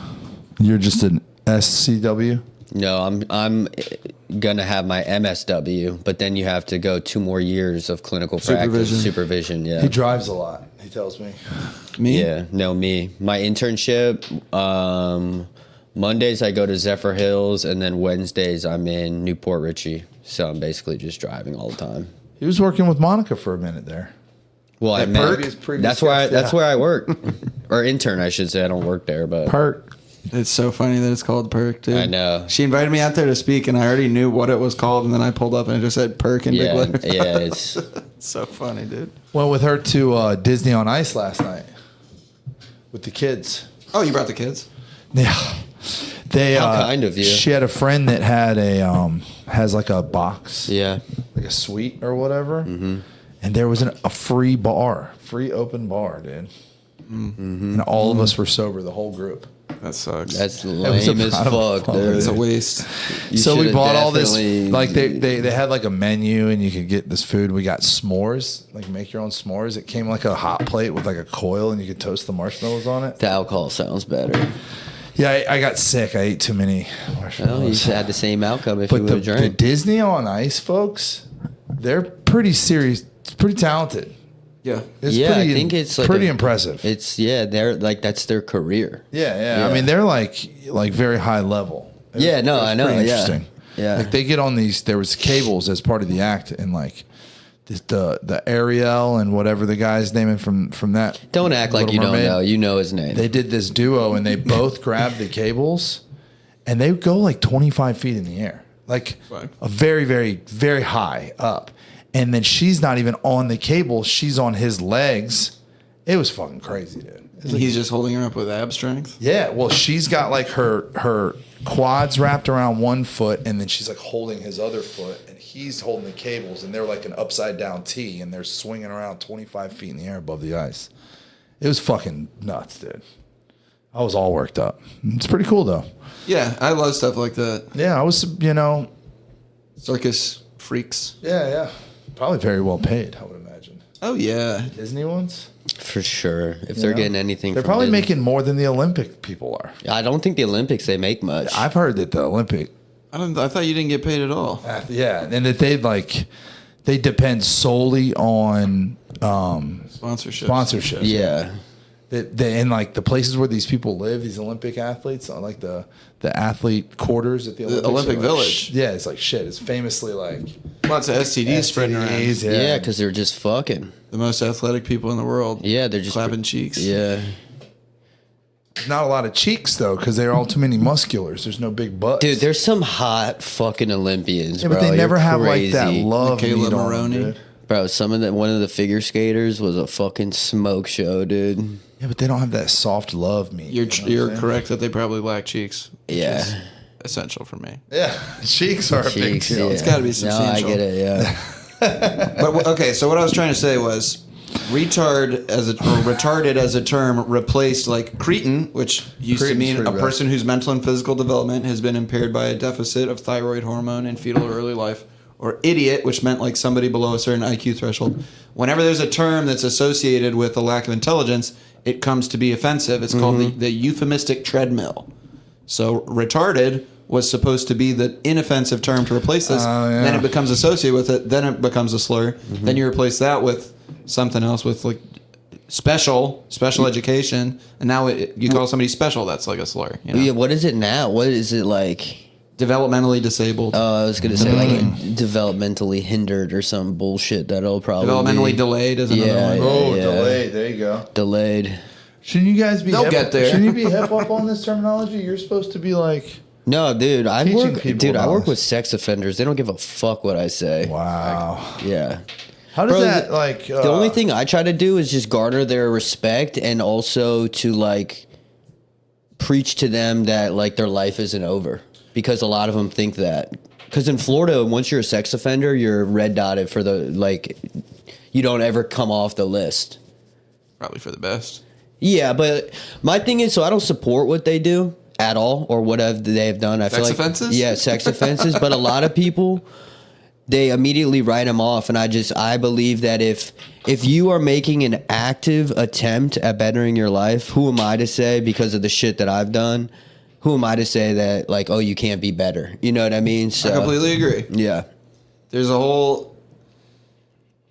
You're just an SCW? No, I'm gonna have my MSW, but then you have to go 2 more years of clinical practice supervision. Yeah. He drives a lot, he tells me. Me? Yeah, no, me. My internship, Mondays I go to Zephyr Hills, and then Wednesdays I'm in Newport Richey. So I'm basically just driving all the time. He was working with Monica for a minute there. Well, I At met. Perk? Previous That's where guest, that's yeah. where I work, or intern, I should say. I don't work there, but Perk. It's so funny that it's called Perk, dude. I know. She invited me out there to speak, and I already knew what it was called, and then I pulled up and it just said Perk in big letters. Yeah, it's So funny, dude. Went with her to Disney on Ice last night with the kids. Oh, you brought the kids? Yeah. They How kind of you. She had a friend that had has like a box. yeah. Like a suite or whatever. Mm-hmm. And there was a free open bar, dude. Mm-hmm. And all of us were sober, the whole group. That sucks. That's was lame as about fuck, fun. dude. It's a waste. You So we should've bought all this, definitely- like they had like a menu and you could get this food. We got s'mores, like make your own s'mores. It came like a hot plate with like a coil and you could toast the marshmallows on it. The alcohol sounds better. Yeah, I got sick. I ate too many Well, marshmallows. you had the same outcome if But you would the, have the drank. Disney on Ice folks, they're pretty serious, pretty talented. Yeah. It's Yeah, I pretty, think it's like pretty a- impressive. They're like that's their career. Yeah. I mean, they're like very high level. Yeah, no, I know, pretty yeah. Interesting. Yeah. Like they get on these. There was cables as part of the act, and like the Ariel and whatever the guy's naming from that. Don't act like Little you Mermaid. don't know. You know his name. They did this duo, and they both grabbed the cables, and they go like 25 feet in the air, like Fuck. a very, very, very high up. And then she's not even on the cable; she's on his legs. It was fucking crazy, dude. And he's just holding her up with ab strength? Yeah, well, she's got like her quads wrapped around one foot, and then she's like holding his other foot, and he's holding the cables, and they're like an upside down T, and they're swinging around 25 feet in the air above the ice. It was fucking nuts, dude. I was all worked up. It's pretty cool though. Yeah, I love stuff like that. Yeah, I was, Circus freaks. yeah, probably very well paid. I would imagine. Oh, yeah. Disney ones. For sure. If they're know? getting anything, They're from probably Disney. making more than the Olympic people are. I don't think the Olympics they make much. I've heard that the Olympic I thought you didn't get paid at all. Yeah, and that they depend solely on Sponsorships. sponsorships. yeah. And like the places where these people live, these Olympic athletes, like the athlete quarters at the Olympics. Olympic are like, Village. Yeah, it's like shit. It's famously like Lots of STDs spreading around. STDs, Yeah, because they're just fucking. The most athletic people in the world. Yeah, they're just clapping cheeks. Yeah. not a lot of cheeks though, because they're all too many musculars. There's no big butts. Dude, there's some hot fucking Olympians, yeah, bro. but they You're never have like that crazy. love Michaela meat on them, Maroney. dude. Bro, one of the figure skaters was a fucking smoke show, dude. Yeah, but they don't have that soft love meat. You're you know what I'm you're saying? correct that they probably lack cheeks. which Yeah. is essential for me. Yeah, cheeks are a big Cheeks, deal. yeah. It's gotta be No, I substantial. get it, yeah. But okay, so what I was trying to say was retarded as a term replaced like cretin, which used to Cretin's mean pretty a bad. person whose mental and physical development has been impaired by a deficit of thyroid hormone in fetal or early life, or idiot, which meant like somebody below a certain IQ threshold. Whenever there's a term that's associated with a lack of intelligence, it comes to be offensive. It's called the euphemistic treadmill. So retarded was supposed to be the inoffensive term to replace this. Oh, yeah. Then it becomes associated with it. Then it becomes a slur. Then you replace that with something else, with like special education, and now you call somebody special. That's like a slur. You know? Yeah, what is it now? What is it like? Developmentally disabled. I was gonna say like developmentally hindered or some bullshit that'll probably Developmentally delayed is another Yeah, one. yeah. Oh, delayed. There you go. delayed. Shouldn't you guys be? They'll hip, get there. Shouldn't you be hip up on this terminology? You're supposed to be like, No, dude, I Teaching work. people Dude, I about work this. with sex offenders. They don't give a fuck what I say. wow. Yeah. How does Bro, that like? The only thing I try to do is just garner their respect and also to like preach to them that like their life isn't over, because a lot of them think that. Because in Florida, once you're a sex offender, you're red dotted for the like, you don't ever come off the list. Probably for the best. Yeah, but my thing is, so I don't support what they do at all or whatever they have done. I feel Sex like offenses? Yeah, sex offenses. But a lot of people, they immediately write them off, and I believe that if you are making an active attempt at bettering your life, who am I to say, because of the shit that I've done, who am I to say that like, oh, you can't be better? You know what I mean? So I completely agree. yeah. There's a whole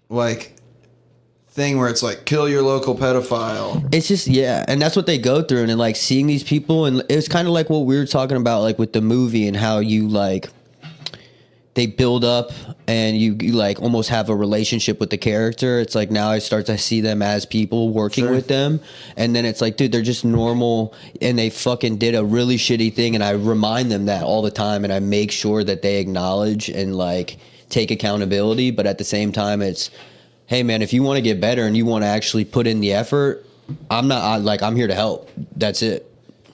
like thing where it's like kill your local pedophile. It's just, yeah, and that's what they go through, and then like seeing these people, and it was kind of like what we were talking about, like with the movie and how you like they build up and you like almost have a relationship with the character. It's like now I start to see them as people working with them. And then it's like, dude, they're just normal and they fucking did a really shitty thing. And I remind them that all the time. And I make sure that they acknowledge and like take accountability. But at the same time, it's, hey man, if you want to get better and you want to actually put in the effort, I'm here to help. That's it.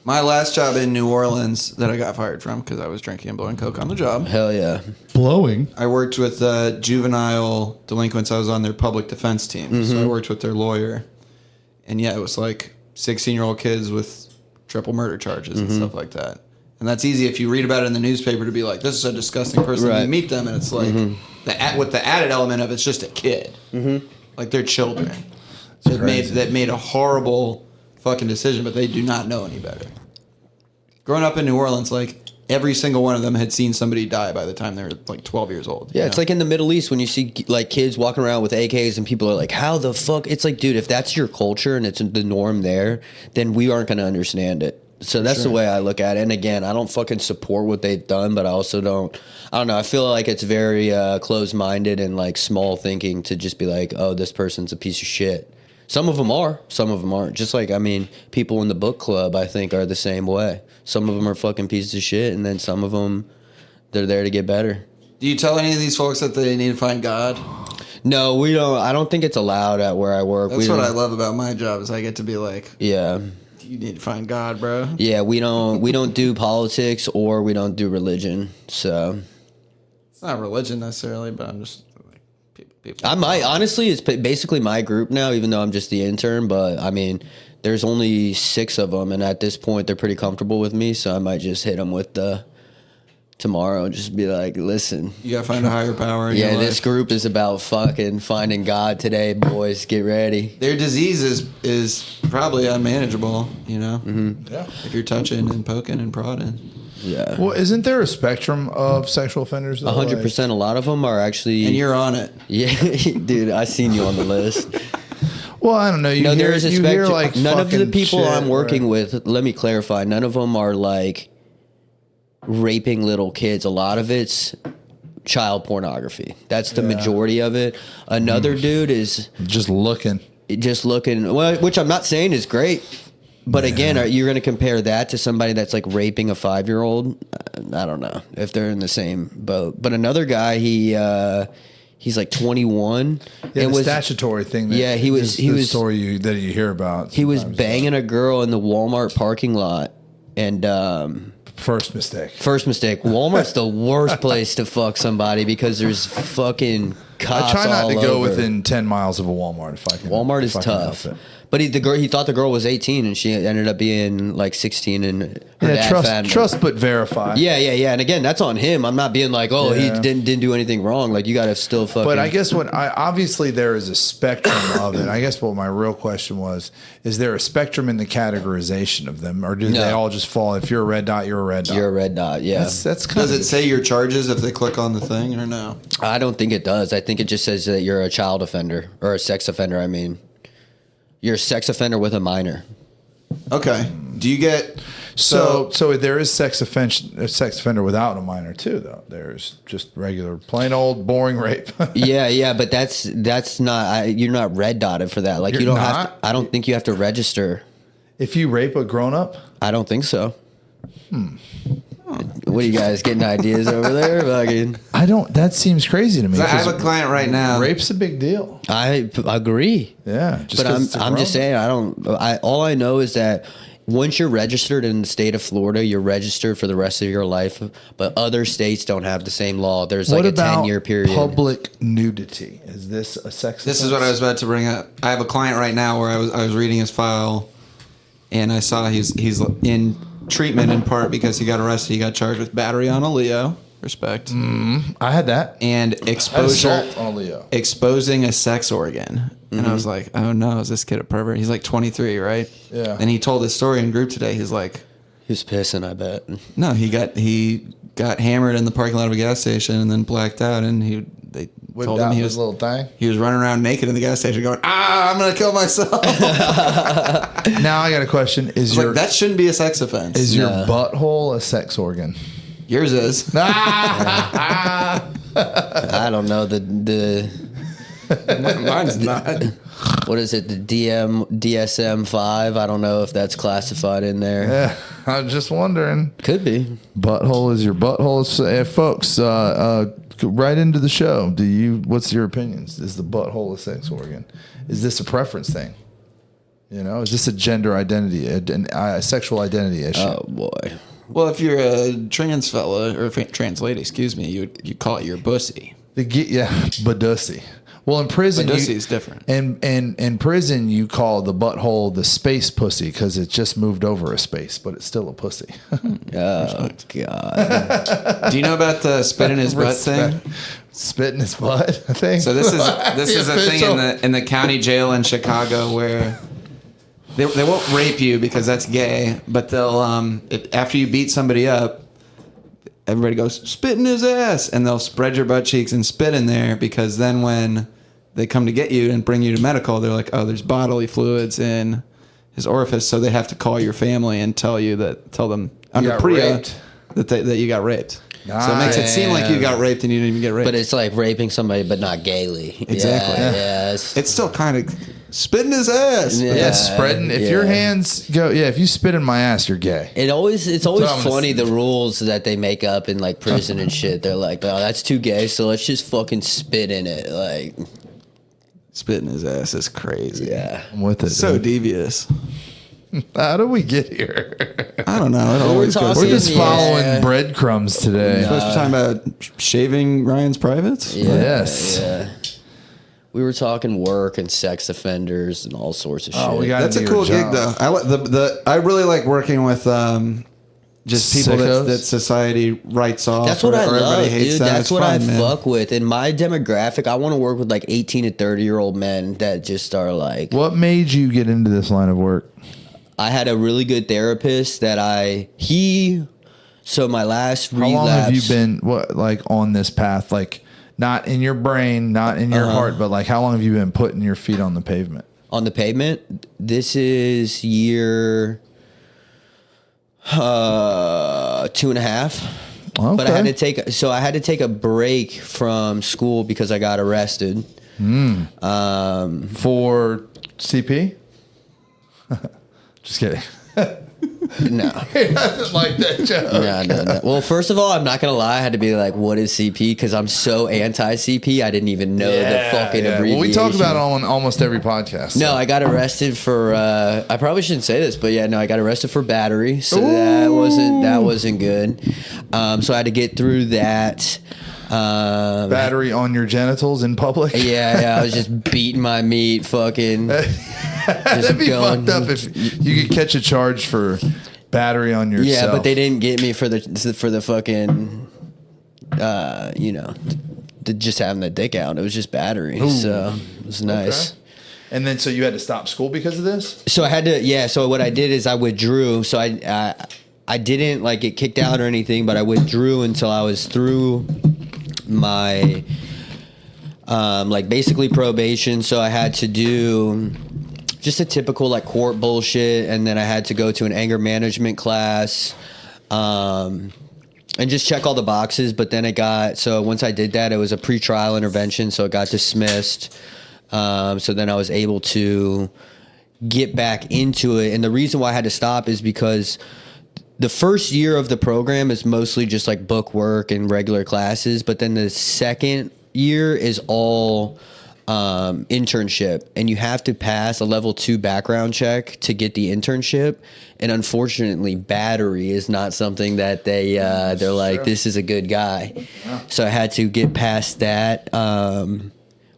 My last job in New Orleans that I got fired from because I was drinking and blowing coke on the job. Hell yeah. Blowing. I worked with juvenile delinquents. I was on their public defense team. So I worked with their lawyer. And yeah, it was like 16-year-old kids with triple murder charges and stuff like that. And that's easy if you read about it in the newspaper to be like, this is a disgusting person. Right. You meet them and it's like, with the added element of it's just a kid. Like they're children. That made a horrible fucking decision, but they do not know any better. Growing up in New Orleans, like every single one of them had seen somebody die by the time they were like 12 years old. Yeah, it's like in the Middle East when you see like kids walking around with AKs and people are like, how the fuck? It's like, dude, if that's your culture and it's the norm there, then we aren't going to understand it. So that's the way I look at it. And again, I don't fucking support what they've done, but I also don't know. I feel like it's very closed-minded and like small thinking to just be like, oh, this person's a piece of shit. Some of them are, some of them aren't. Just like, I mean, people in the book club, I think, are the same way. Some of them are fucking pieces of shit, and then some of them, they're there to get better. Do you tell any of these folks that they need to find God? No, we don't. I don't think it's allowed at where I work. That's what I love about my job is I get to be like, yeah, you need to find God, bro. Yeah, we don't do politics or we don't do religion. So it's not religion necessarily, but I'm just like people. I might honestly, it's basically my group now, even though I'm just the intern. But I mean, there's only 6 of them, and at this point, they're pretty comfortable with me. So I might just hit them with the tomorrow, just be like, listen, you gotta find a higher power in your life. This group is about fucking finding God today, boys. Get ready. Their disease is probably unmanageable, you know? Yeah. If you're touching and poking and prodding. Yeah. Well, isn't there a spectrum of sexual offenders? 100%. A lot of them are actually. And you're on it. Yeah, dude, I seen you on the list. Well, I don't know. There is a spectrum. Like none of the people shit, I'm working with, let me clarify, none of them are like raping little kids. A lot of it's child pornography. That's the majority of it. Another dude is just looking, well, which I'm not saying is great. But again, you're going to compare that to somebody that's like raping a 5-year-old? I don't know if they're in the same boat. But another guy, he's like 21. Yeah, and the statutory thing. He was story that you hear about. He was banging a girl in the Walmart parking lot, and First mistake. Walmart's the worst place to fuck somebody because there's fucking cops. I try not all to go over. within 10 miles of a Walmart if I can. Walmart is if I can tough. help it. But he thought the girl was 18 and she ended up being like 16 and her dad found her. Trust but verify. Yeah. And again, that's on him. I'm not being like, he didn't do anything wrong. Like you got to still fucking. But I guess obviously there is a spectrum of it. I guess what my real question was, is there a spectrum in the categorization of them, or do they all just fall? If you're a red dot, you're a red dot. You're a red dot. Yeah. That's kind Does it say your charges if they click on the thing or no? I don't think it does. I think it just says that you're a child offender or a sex offender. I mean, you're a sex offender with a minor. Okay. Do you get so there is sex offender without a minor too, though. There's just regular plain old boring rape. yeah, but that's not you're not red dotted for that. Like You're you don't not? have to, I don't think you have to register. If you rape a grown up? I don't think so. What are you guys getting ideas over there? Fucking. That seems crazy to me. I have a client right now. Rape's a big deal. I agree. Yeah. But I'm just saying all I know is that once you're registered in the state of Florida, you're registered for the rest of your life. But other states don't have the same law. There's like a 10-year period. Public nudity? Is this a sex? This is what I was about to bring up. I have a client right now where I was reading his file, and I saw he's in treatment in part because he got arrested. He got charged with battery on a Leo. Respect. I had that. And exposure Assault on a Leo. exposing a sex organ. And I was like, oh no, is this kid a pervert? He's like 23, right? Yeah. And he told his story in group today. He's like, He was pissing, I bet. no, he got hammered in the parking lot of a gas station and then blacked out, and they told him he was his little thing. he was running around naked in the gas station going, I'm gonna kill myself. Now I got a question. Is That shouldn't be a sex offense. is your butthole a sex organ? Yours is. I don't know Mine's not. what is it? The DSM-5. I don't know if that's classified in there. Yeah, I'm just wondering. Could be. Butthole is your butthole. Folks, right into the show. What's your opinions? Is the butthole a sex organ? Is this a preference thing? You know, is this a gender identity, a sexual identity issue? Oh boy. Well, if you're a trans fella or trans lady, excuse me, you call it your bussy. Badussy. Well, in prison, Badussy is different. And in prison, you call the butthole the space pussy because it just moved over a space, but it's still a pussy. Oh God. Do you know about the spit in his butt thing? Spit in his butt thing. So this is a thing in the county jail in Chicago where they won't rape you because that's gay, but they'll after you beat somebody up, everybody goes spit in his ass, and they'll spread your butt cheeks and spit in there because then when they come to get you and bring you to medical, they're like, oh, there's bodily fluids in his orifice, so they have to call your family and tell them under PREA that you got raped. Nice. So it makes it seem like you got raped and you didn't even get raped. But it's like raping somebody, but not gaily. Exactly. Yeah. It's still kind of spit in his ass. Yeah. But That's spreading. If your hands go, if you spit in my ass, you're gay. It's always funny the rules that they make up in like prison and shit. They're like, oh, that's too gay, so let's just fucking spit in it. Like, spit in his ass is crazy. Yeah, I'm with it. So devious. How do we get here? I don't know. It always goes. We're just following breadcrumbs today. We're supposed to be talking about shaving Ryan's privates. Yeah, yes. Yeah. We were talking work and sex offenders and all sorts of shit. That's a cool gig, though. I really like working with just people that society writes off. That's what I love, hates dude. them. That's it's what fun, I man. fuck with. In my demographic, I want to work with like 18 to 30-year-old men that just are like. What made you get into this line of work? I had a really good therapist that so my last relapse. How long have you been on this path? Like, not in your brain, not in your heart, but like how long have you been putting your feet on the pavement? On the pavement? This is year 2.5. Okay. But I had to take a break from school because I got arrested. For CP? Just kidding. No. He doesn't like that joke. No. Well, first of all, I'm not going to lie. I had to be like, what is CP? Because I'm so anti-CP, I didn't even know the fucking abbreviation. Well, we talk about it on almost every podcast. No, I got arrested for, I probably shouldn't say this, but yeah, no, I got arrested for battery. So that wasn't good. So I had to get through that. Battery on your genitals in public? Yeah, I was just beating my meat, fucking. That'd be fucked up if you could catch a charge for battery on yourself. Yeah, but they didn't get me for the fucking, just having the dick out. It was just battery, so it was nice. Okay. And then, so you had to stop school because of this? So I had to, so what I did is I withdrew. So I didn't like get kicked out or anything, but I withdrew until I was through my, basically probation. So I had to do just a typical like court bullshit, and then I had to go to an anger management class, and just check all the boxes. But then once I did that, it was a pretrial intervention, so it got dismissed. So then I was able to get back into it. And the reason why I had to stop is because the first year of the program is mostly just like book work and regular classes, but then the second year is all internship, and you have to pass a level 2 background check to get the internship. And unfortunately, battery is not something that they're like, this is a good guy. So I had to get past that,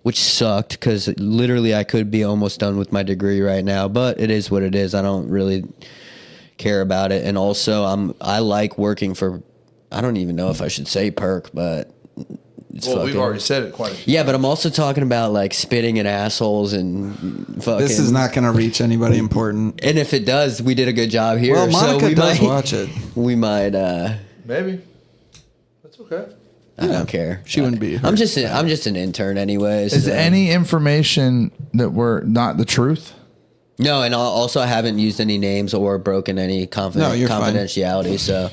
which sucked because literally I could be almost done with my degree right now, but it is what it is. I don't really care about it. And also I like working for, I don't even know if I should say perk, but we've already said it quite a few times. But I'm also talking about like spitting in assholes and fucking. This is not going to reach anybody important. And if it does, we did a good job here. Well, Monica does watch it. We might. Maybe. That's okay. I don't care. She wouldn't be. I'm just an intern anyways. Is any information that were not the truth? No, and also I haven't used any names or broken any confidentiality. So,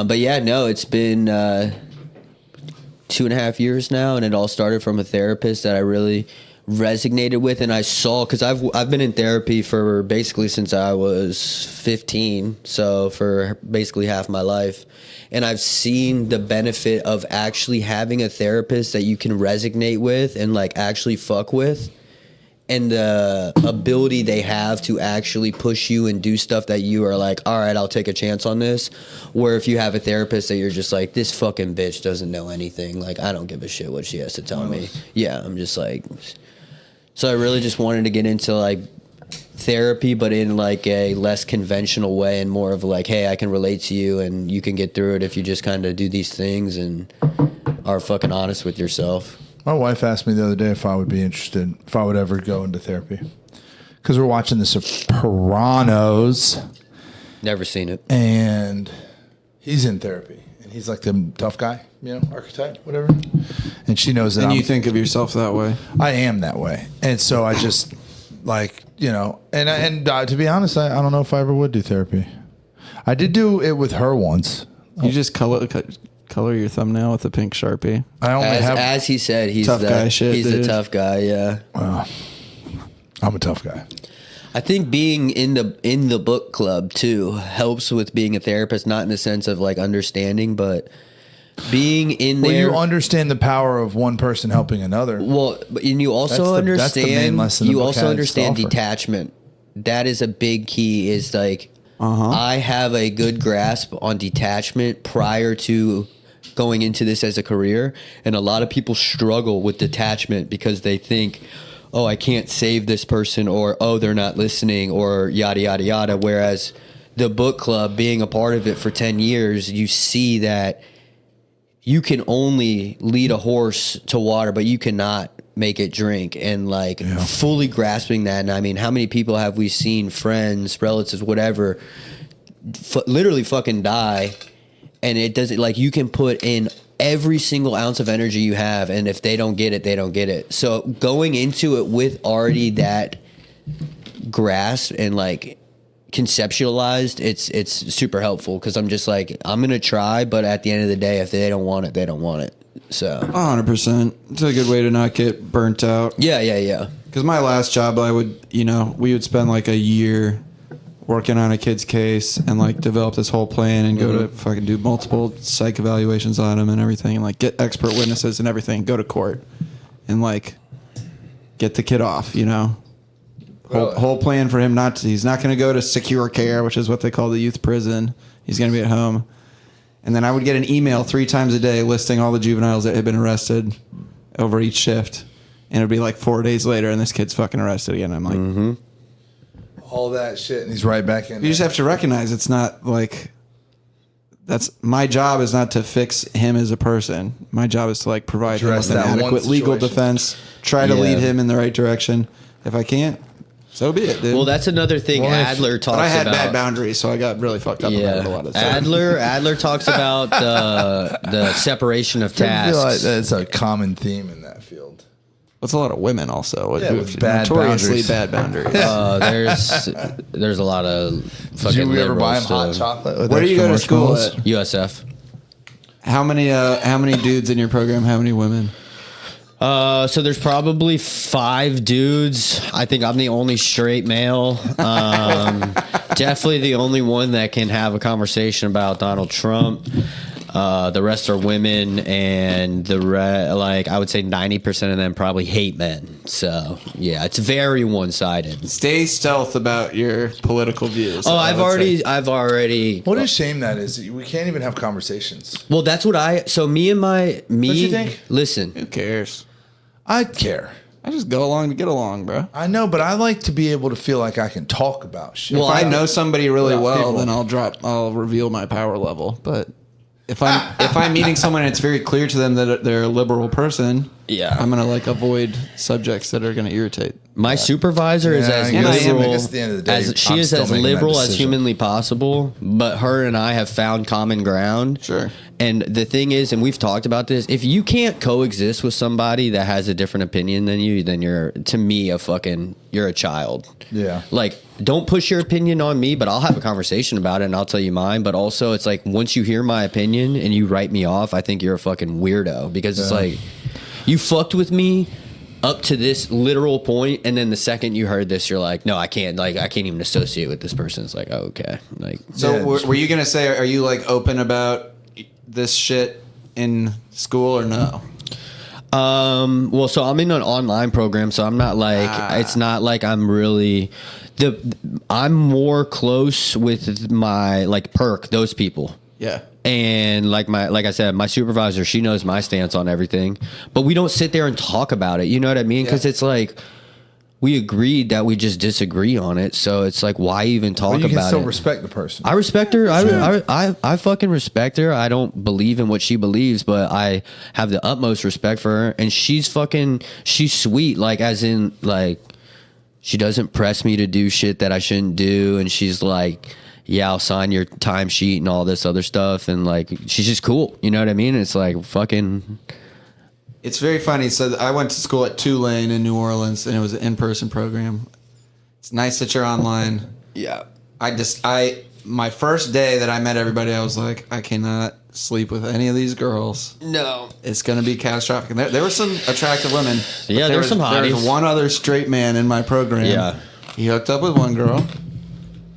But yeah, no, it's been 2.5 years now, and it all started from a therapist that I really resonated with, and I saw, because I've been in therapy for basically since I was 15, so for basically half my life, and I've seen the benefit of actually having a therapist that you can resonate with and like actually fuck with, and the ability they have to actually push you and do stuff that you are like, all right, I'll take a chance on this. Where if you have a therapist that you're just like, this fucking bitch doesn't know anything, like I don't give a shit what she has to tell me. Yeah, I'm just like, so I really just wanted to get into like therapy, but in like a less conventional way, and more of like, hey, I can relate to you and you can get through it if you just kind of do these things and are fucking honest with yourself. My wife asked me the other day if I would be interested, if I would ever go into therapy. Because we're watching The Sopranos. Never seen it. And he's in therapy. And he's like the tough guy, you know, archetype, whatever. And she knows that And you think of yourself that way. I am that way. And so I just, like, you know, and to be honest, I don't know if I ever would do therapy. I did do it with her once. You just color your thumbnail with a pink Sharpie. I only As he said, he's Tough guy shit, he's dude. the tough guy. Yeah, I'm a tough guy. I think being in the book club too helps with being a therapist. Not in the sense of like understanding, but being in there. Well, you understand the power of one person helping another. Well, and you also That's the main understand. lesson the You book also has to understand offer. detachment. That is a big key. Is like I have a good grasp on detachment prior to going into this as a career, and a lot of people struggle with detachment because they think, oh, I can't save this person, or oh, they're not listening, or yada yada yada. Whereas the book club, being a part of it for 10 years, you see that you can only lead a horse to water, but you cannot make it drink. And like fully grasping that. And I mean, how many people have we seen, friends, relatives, whatever, literally fucking die? And it doesn't, like, you can put in every single ounce of energy you have, and if they don't get it, they don't get it. So going into it with already that grasp and like conceptualized, it's super helpful, because I'm just like, I'm gonna try, but at the end of the day, if they don't want it, they don't want it. So 100%. It's a good way to not get burnt out. yeah. Because my last job, we would spend like a year working on a kid's case and like develop this whole plan and go to fucking do multiple psych evaluations on him and everything, and like get expert witnesses and everything, go to court and like get the kid off, you know. Whole plan for him he's not going to go to secure care, which is what they call the youth prison. He's going to be at home. And then I would get an email 3 times a day listing all the juveniles that had been arrested over each shift. And it'd be like 4 days later and this kid's fucking arrested again. I'm like, All that shit, and he's right back in. you just have to recognize it's not like, that's my job is not to fix him as a person. My job is to like provide him Address with an that one adequate legal situation. defense, try to Yeah. lead him in the right direction. If I can't, so be it, dude. Well, that's another thing Adler talks but I had about. bad boundaries, so I got really fucked up about it a lot of the time. Adler talks about the separation of I feel like tasks. that's a common theme in that field. That's a lot of women also. Yeah, who with have bad notoriously boundaries. bad boundaries. There's a lot of fucking Did you ever buy him liberals hot chocolate? With Where do you extra go to school marshmallows? at? USF. How many dudes in your program? How many women? So there's probably 5 dudes. I think I'm the only straight male. Definitely the only one that can have a conversation about Donald Trump. The rest are women, and I would say 90% of them probably hate men. So yeah, it's very one-sided. Stay stealth about your political views. Oh, I I've would say. already. What a shame that is. We can't even have conversations. Well, that's what me. Don't you think? Listen, Who cares? I care. I just go along to get along, bro. I know, but I like to be able to feel like I can talk about shit. Well, If I know somebody really Yeah, well, people. then I'll reveal my power level. But if I'm meeting someone and it's very clear to them that they're a liberal person, Yeah. I'm gonna like avoid subjects that are gonna irritate. My supervisor is as I guess liberal at the end of the day, as she I'm is still as making that liberal as decision. humanly possible. But her and I have found common ground. Sure. And the thing is, and we've talked about this, if you can't coexist with somebody that has a different opinion than you, then you're, to me, you're a child. Yeah. Like, don't push your opinion on me, but I'll have a conversation about it and I'll tell you mine. But also, it's like, once you hear my opinion and you write me off, I think you're a fucking weirdo, because it's like, you fucked with me up to this literal point, and then the second you heard this, you're like, no, I can't even associate with this person. It's like, oh, okay. Like, So Yeah, were you gonna say, are you like open about this shit in school or no? well, so I'm in an online program, so I'm not like, it's not like I'm really I'm more close with my like perk, those people. Yeah. And like I said, my supervisor, she knows my stance on everything, but we don't sit there and talk about it. You know what I mean? Because it's like, we agreed that we just disagree on it. So it's like, why even talk But you can about still it? respect the person. I respect her. I fucking respect her. I don't believe in what she believes, but I have the utmost respect for her. And she's sweet. Like, as in, like, she doesn't press me to do shit that I shouldn't do. And she's like, yeah, I'll sign your timesheet and all this other stuff. And like, she's just cool. You know what I mean? It's like, fucking. It's very funny. So I went to school at Tulane in New Orleans, and it was an in-person program. It's nice that you're online. Yeah. My first day that I met everybody, I was like, I cannot sleep with any of these girls. No. It's going to be catastrophic. And there were some attractive women. Yeah, there were some There was hotties. one other straight man in my program. Yeah. He hooked up with one girl.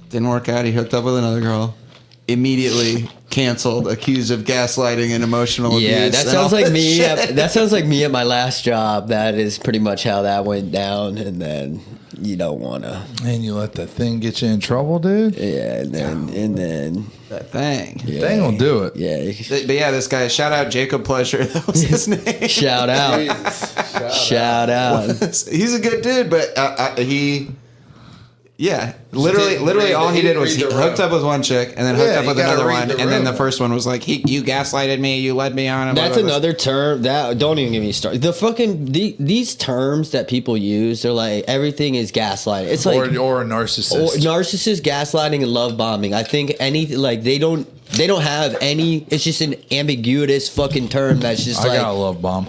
Didn't work out. He hooked up with another girl. Immediately canceled, accused of gaslighting and emotional abuse. Yeah, that and sounds all like that me. shit. That sounds like me at my last job. That is pretty much how that went down. And then you don't want to. And you let that thing get you in trouble, dude. Yeah, and then That thing. yeah, Thing will do it. Yeah. But yeah, this guy, shout out Jacob Pleasure. That was his name. Shout out. Shout out. He's a good dude, but he... Yeah, literally all he did was he hooked up with one chick and then hooked Yeah, up with you gotta another read one, the and then room. the first one was like, you gaslighted me, you led me on. And That's blah, blah, blah. another term that don't even get me started. The fucking these terms that people use, they're like everything is gaslighting. It's like Or a narcissist. or narcissist, gaslighting, and love bombing. I think anything like they don't have any. It's just an ambiguous fucking term that's just I like got a love bomb.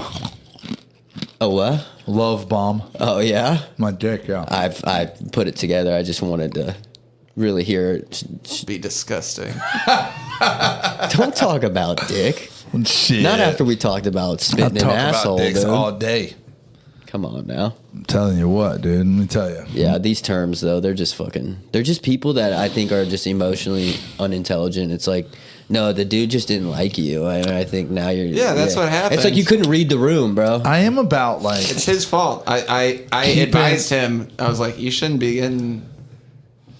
oh what? Love bomb. Oh yeah. My dick, yeah. I put it together. I just wanted to really hear it. Be disgusting. Don't talk about dick. Shit. Not after we talked about I spitting an talk asshole, about dicks dude. all day. Come on now. I'm telling you what, dude. Let me tell you. Yeah, these terms though, they're just people that I think are just emotionally unintelligent. It's like, no, the dude just didn't like you. And I think now you're Yeah, that's what happened. It's like you couldn't read the room, bro. I am about like It's his fault. I Keep advised him. I was like, you shouldn't be getting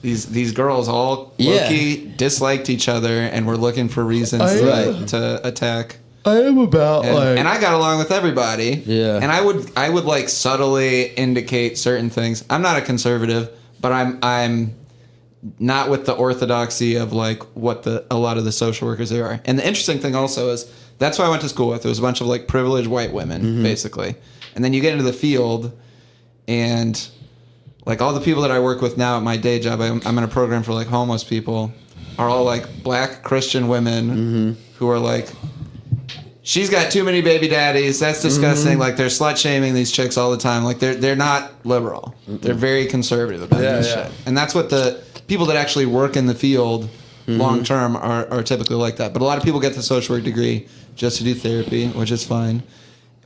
these girls all low-key disliked each other and were looking for reasons to attack. I am about And I got along with everybody. Yeah. And I would like subtly indicate certain things. I'm not a conservative, but I'm not with the orthodoxy of like what a lot of the social workers there are. And the interesting thing also is that's who I went to school with. There was a bunch of like privileged white women, basically. And then you get into the field, and like all the people that I work with now at my day job, I'm in a program for like homeless people, are all like black Christian women who are like, she's got too many baby daddies. That's disgusting. Like they're slut shaming these chicks all the time. Like they're not liberal. They're very conservative about this shit. And that's what the people that actually work in the field long term are typically like that. But a lot of people get the social work degree just to do therapy, which is fine.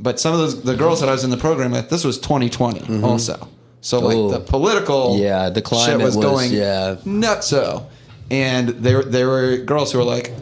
But some of the girls that I was in the program with, this was 2020 also. So like the political the climate shit was going yeah. nutso. And there were girls who were like,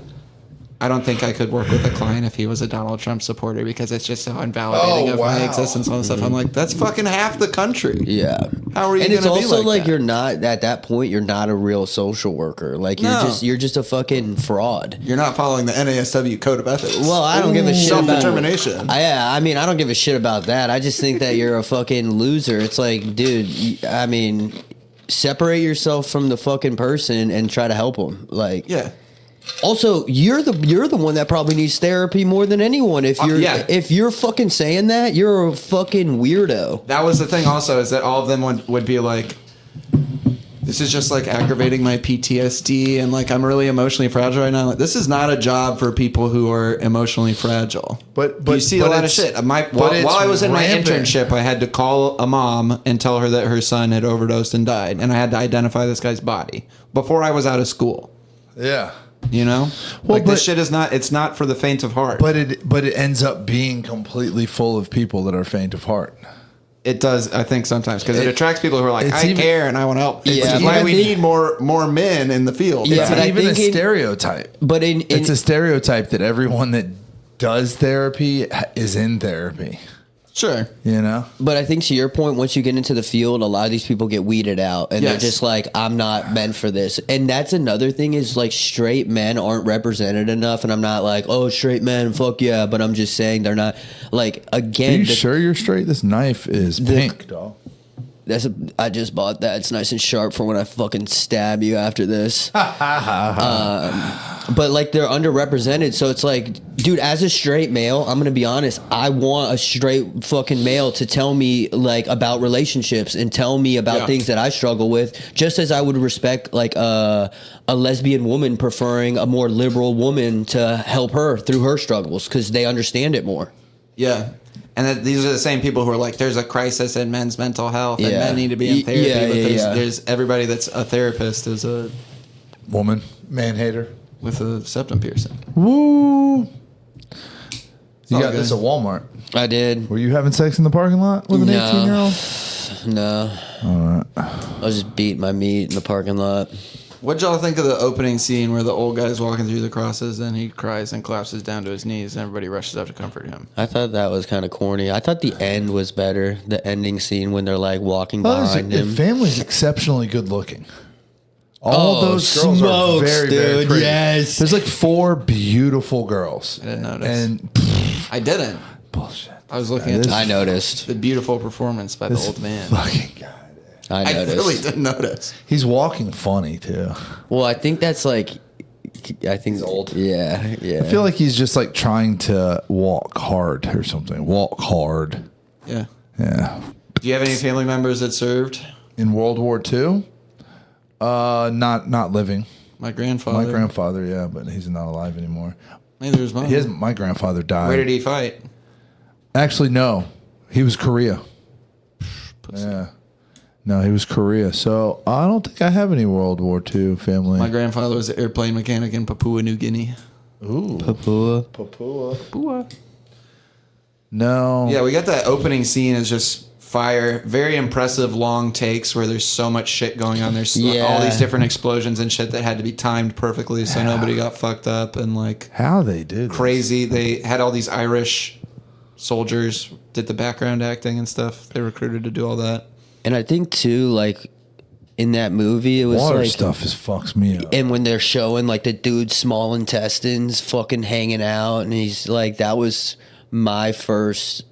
I don't think I could work with a client if he was a Donald Trump supporter because it's just so invalidating of my existence and all this stuff. I'm like, that's fucking half the country. Yeah. How are you And going it's to be also like that? you're not at that point. You're not a real social worker. Like you're just a fucking fraud. You're not following the NASW code of ethics. Well, I don't give a shit about self-determination. I mean, I don't give a shit about that. I just think that you're a fucking loser. It's like, dude, I mean, separate yourself from the fucking person and try to help them. Like, Yeah. Also, you're the one that probably needs therapy more than anyone. If you're fucking saying that, you're a fucking weirdo. That was the thing. Also, is that all of them would be like, this is just like aggravating my PTSD, and like I'm really emotionally fragile right now. Like, this is not a job for people who are emotionally fragile. But you see a lot of shit. While I was in my internship, I had to call a mom and tell her that her son had overdosed and died, and I had to identify this guy's body before I was out of school. Yeah. You know, well, this shit is not. It's not for the faint of heart. But it ends up being completely full of people that are faint of heart. It does, I think, sometimes because it attracts people who are like, I care and I want to help. Yeah, which is why we need more men in the field. Yeah, It's even a stereotype. But it's a stereotype that everyone that does therapy is in therapy. Sure. You know? But I think to your point, once you get into the field, a lot of these people get weeded out and they're just like, I'm not meant for this. And that's another thing is like straight men aren't represented enough. And I'm not like, oh, straight men, fuck yeah. But I'm just saying they're not like, again. Are you sure you're straight? This knife is pink, dog. I just bought that. It's nice and sharp for when I fucking stab you after this. But like they're underrepresented, so it's like, dude, as a straight male, I'm gonna be honest. I want a straight fucking male to tell me like about relationships and tell me about things that I struggle with, just as I would respect like a lesbian woman preferring a more liberal woman to help her through her struggles because they understand it more. Yeah. And these are the same people who are like, there's a crisis in men's mental health and men need to be in therapy. But there's everybody that's a therapist is a woman, man hater. With a septum piercing. Woo! You got this at Walmart. I did. Were you having sex in the parking lot with an 18-year-old? No. All right. I was just beating my meat in the parking lot. What'd y'all think of the opening scene where the old guy's walking through the crosses and he cries and collapses down to his knees and everybody rushes up to comfort him? I thought that was kind of corny. I thought the end was better. The ending scene when they're like walking behind him. The family's exceptionally good looking. All those girls are very, very pretty. Yes. There's like 4 beautiful girls. I didn't notice. And I didn't. Bullshit. I was looking at I noticed. the beautiful performance by the old man. Fucking guy. I noticed. I really didn't notice. He's walking funny too. Well, I think that's like, I think he's old. Yeah, yeah. I feel like he's just like trying to walk hard or something. Walk hard. Yeah. Yeah. Do you have any family members that served in World War II? Not living. My grandfather. My grandfather, yeah, but he's not alive anymore. Neither is mine. My grandfather died. Where did he fight? Actually, no. He was Korea. Yeah. No, he was Korea. So I don't think I have any World War II family. My grandfather was an airplane mechanic in Papua New Guinea. Ooh. Papua. No. Yeah, we got that opening scene is just fire. Very impressive long takes where there's so much shit going on. There's all these different explosions and shit that had to be timed perfectly so nobody got fucked up and like how they did crazy. They had all these Irish soldiers did the background acting and stuff. They recruited to do all that. And I think too, like in that movie, it was water like stuff fucks me up. And when they're showing like the dude's small intestines fucking hanging out, and he's like, that was my first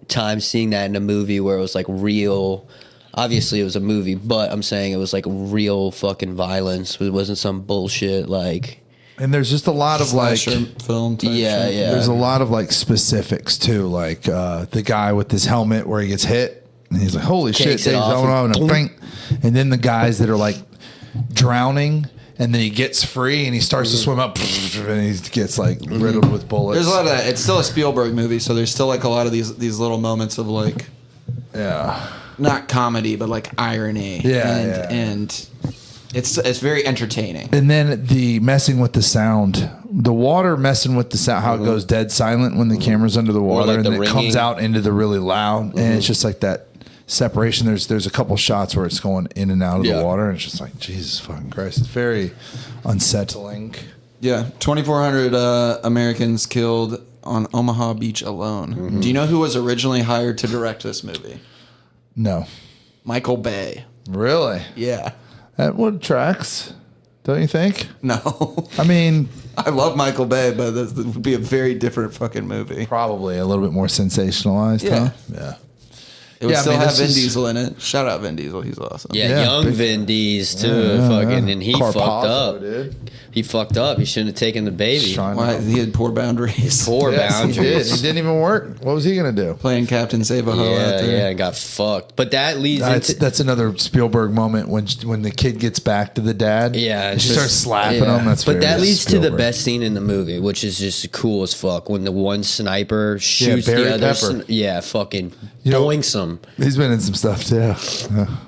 time seeing that in a movie where it was like real. Obviously, it was a movie, but I'm saying it was like real fucking violence. It wasn't some bullshit like. And there's just a lot of like film type shit. Yeah. There's a lot of like specifics too, like the guy with his helmet where he gets hit and he's like, "Holy shit!" And then the guys that are like drowning, and then he gets free and he starts to swim up, and he gets like riddled with bullets. There's a lot of that. It's still a Spielberg movie, so there's still like a lot of these little moments of like, not comedy, but like irony. And it's very entertaining. And then the messing with the sound, the water messing with the sound, how it goes dead silent when the camera's under the water, like and the it comes out into the really loud, and it's just like that separation. There's a couple shots where it's going in and out of the water, and it's just like, Jesus fucking Christ, it's very unsettling. Yeah, 2,400 Americans killed on Omaha Beach alone. Do you know who was originally hired to direct this movie? No. Michael Bay. Really? Yeah. That one tracks, don't you think? No. I mean, I love Michael Bay, but this would be a very different fucking movie. Probably a little bit more sensationalized, huh? Yeah. It would Yeah, I still mean, have this Vin is- Diesel in it. Shout out Vin Diesel. He's awesome. Yeah, young big- Vin Diesel too. Fucking, and he fucked Carpazzo, up. dude. He fucked up. He shouldn't have taken the baby. Trying to- Why, he had poor boundaries. Poor Yes, he did. boundaries. He didn't even work. What was he gonna do? Playing Captain Save a Ho out Yeah, there. yeah, got fucked. But that leads That's, into that's another Spielberg moment when the kid gets back to the dad. yeah, and she just- starts slapping yeah. him. That's but very that leads to the Spielberg. best scene in the movie, which is just cool as fuck. When the one sniper shoots Barry the other, Pepper. fucking You know- boinks him. He's been in some stuff too.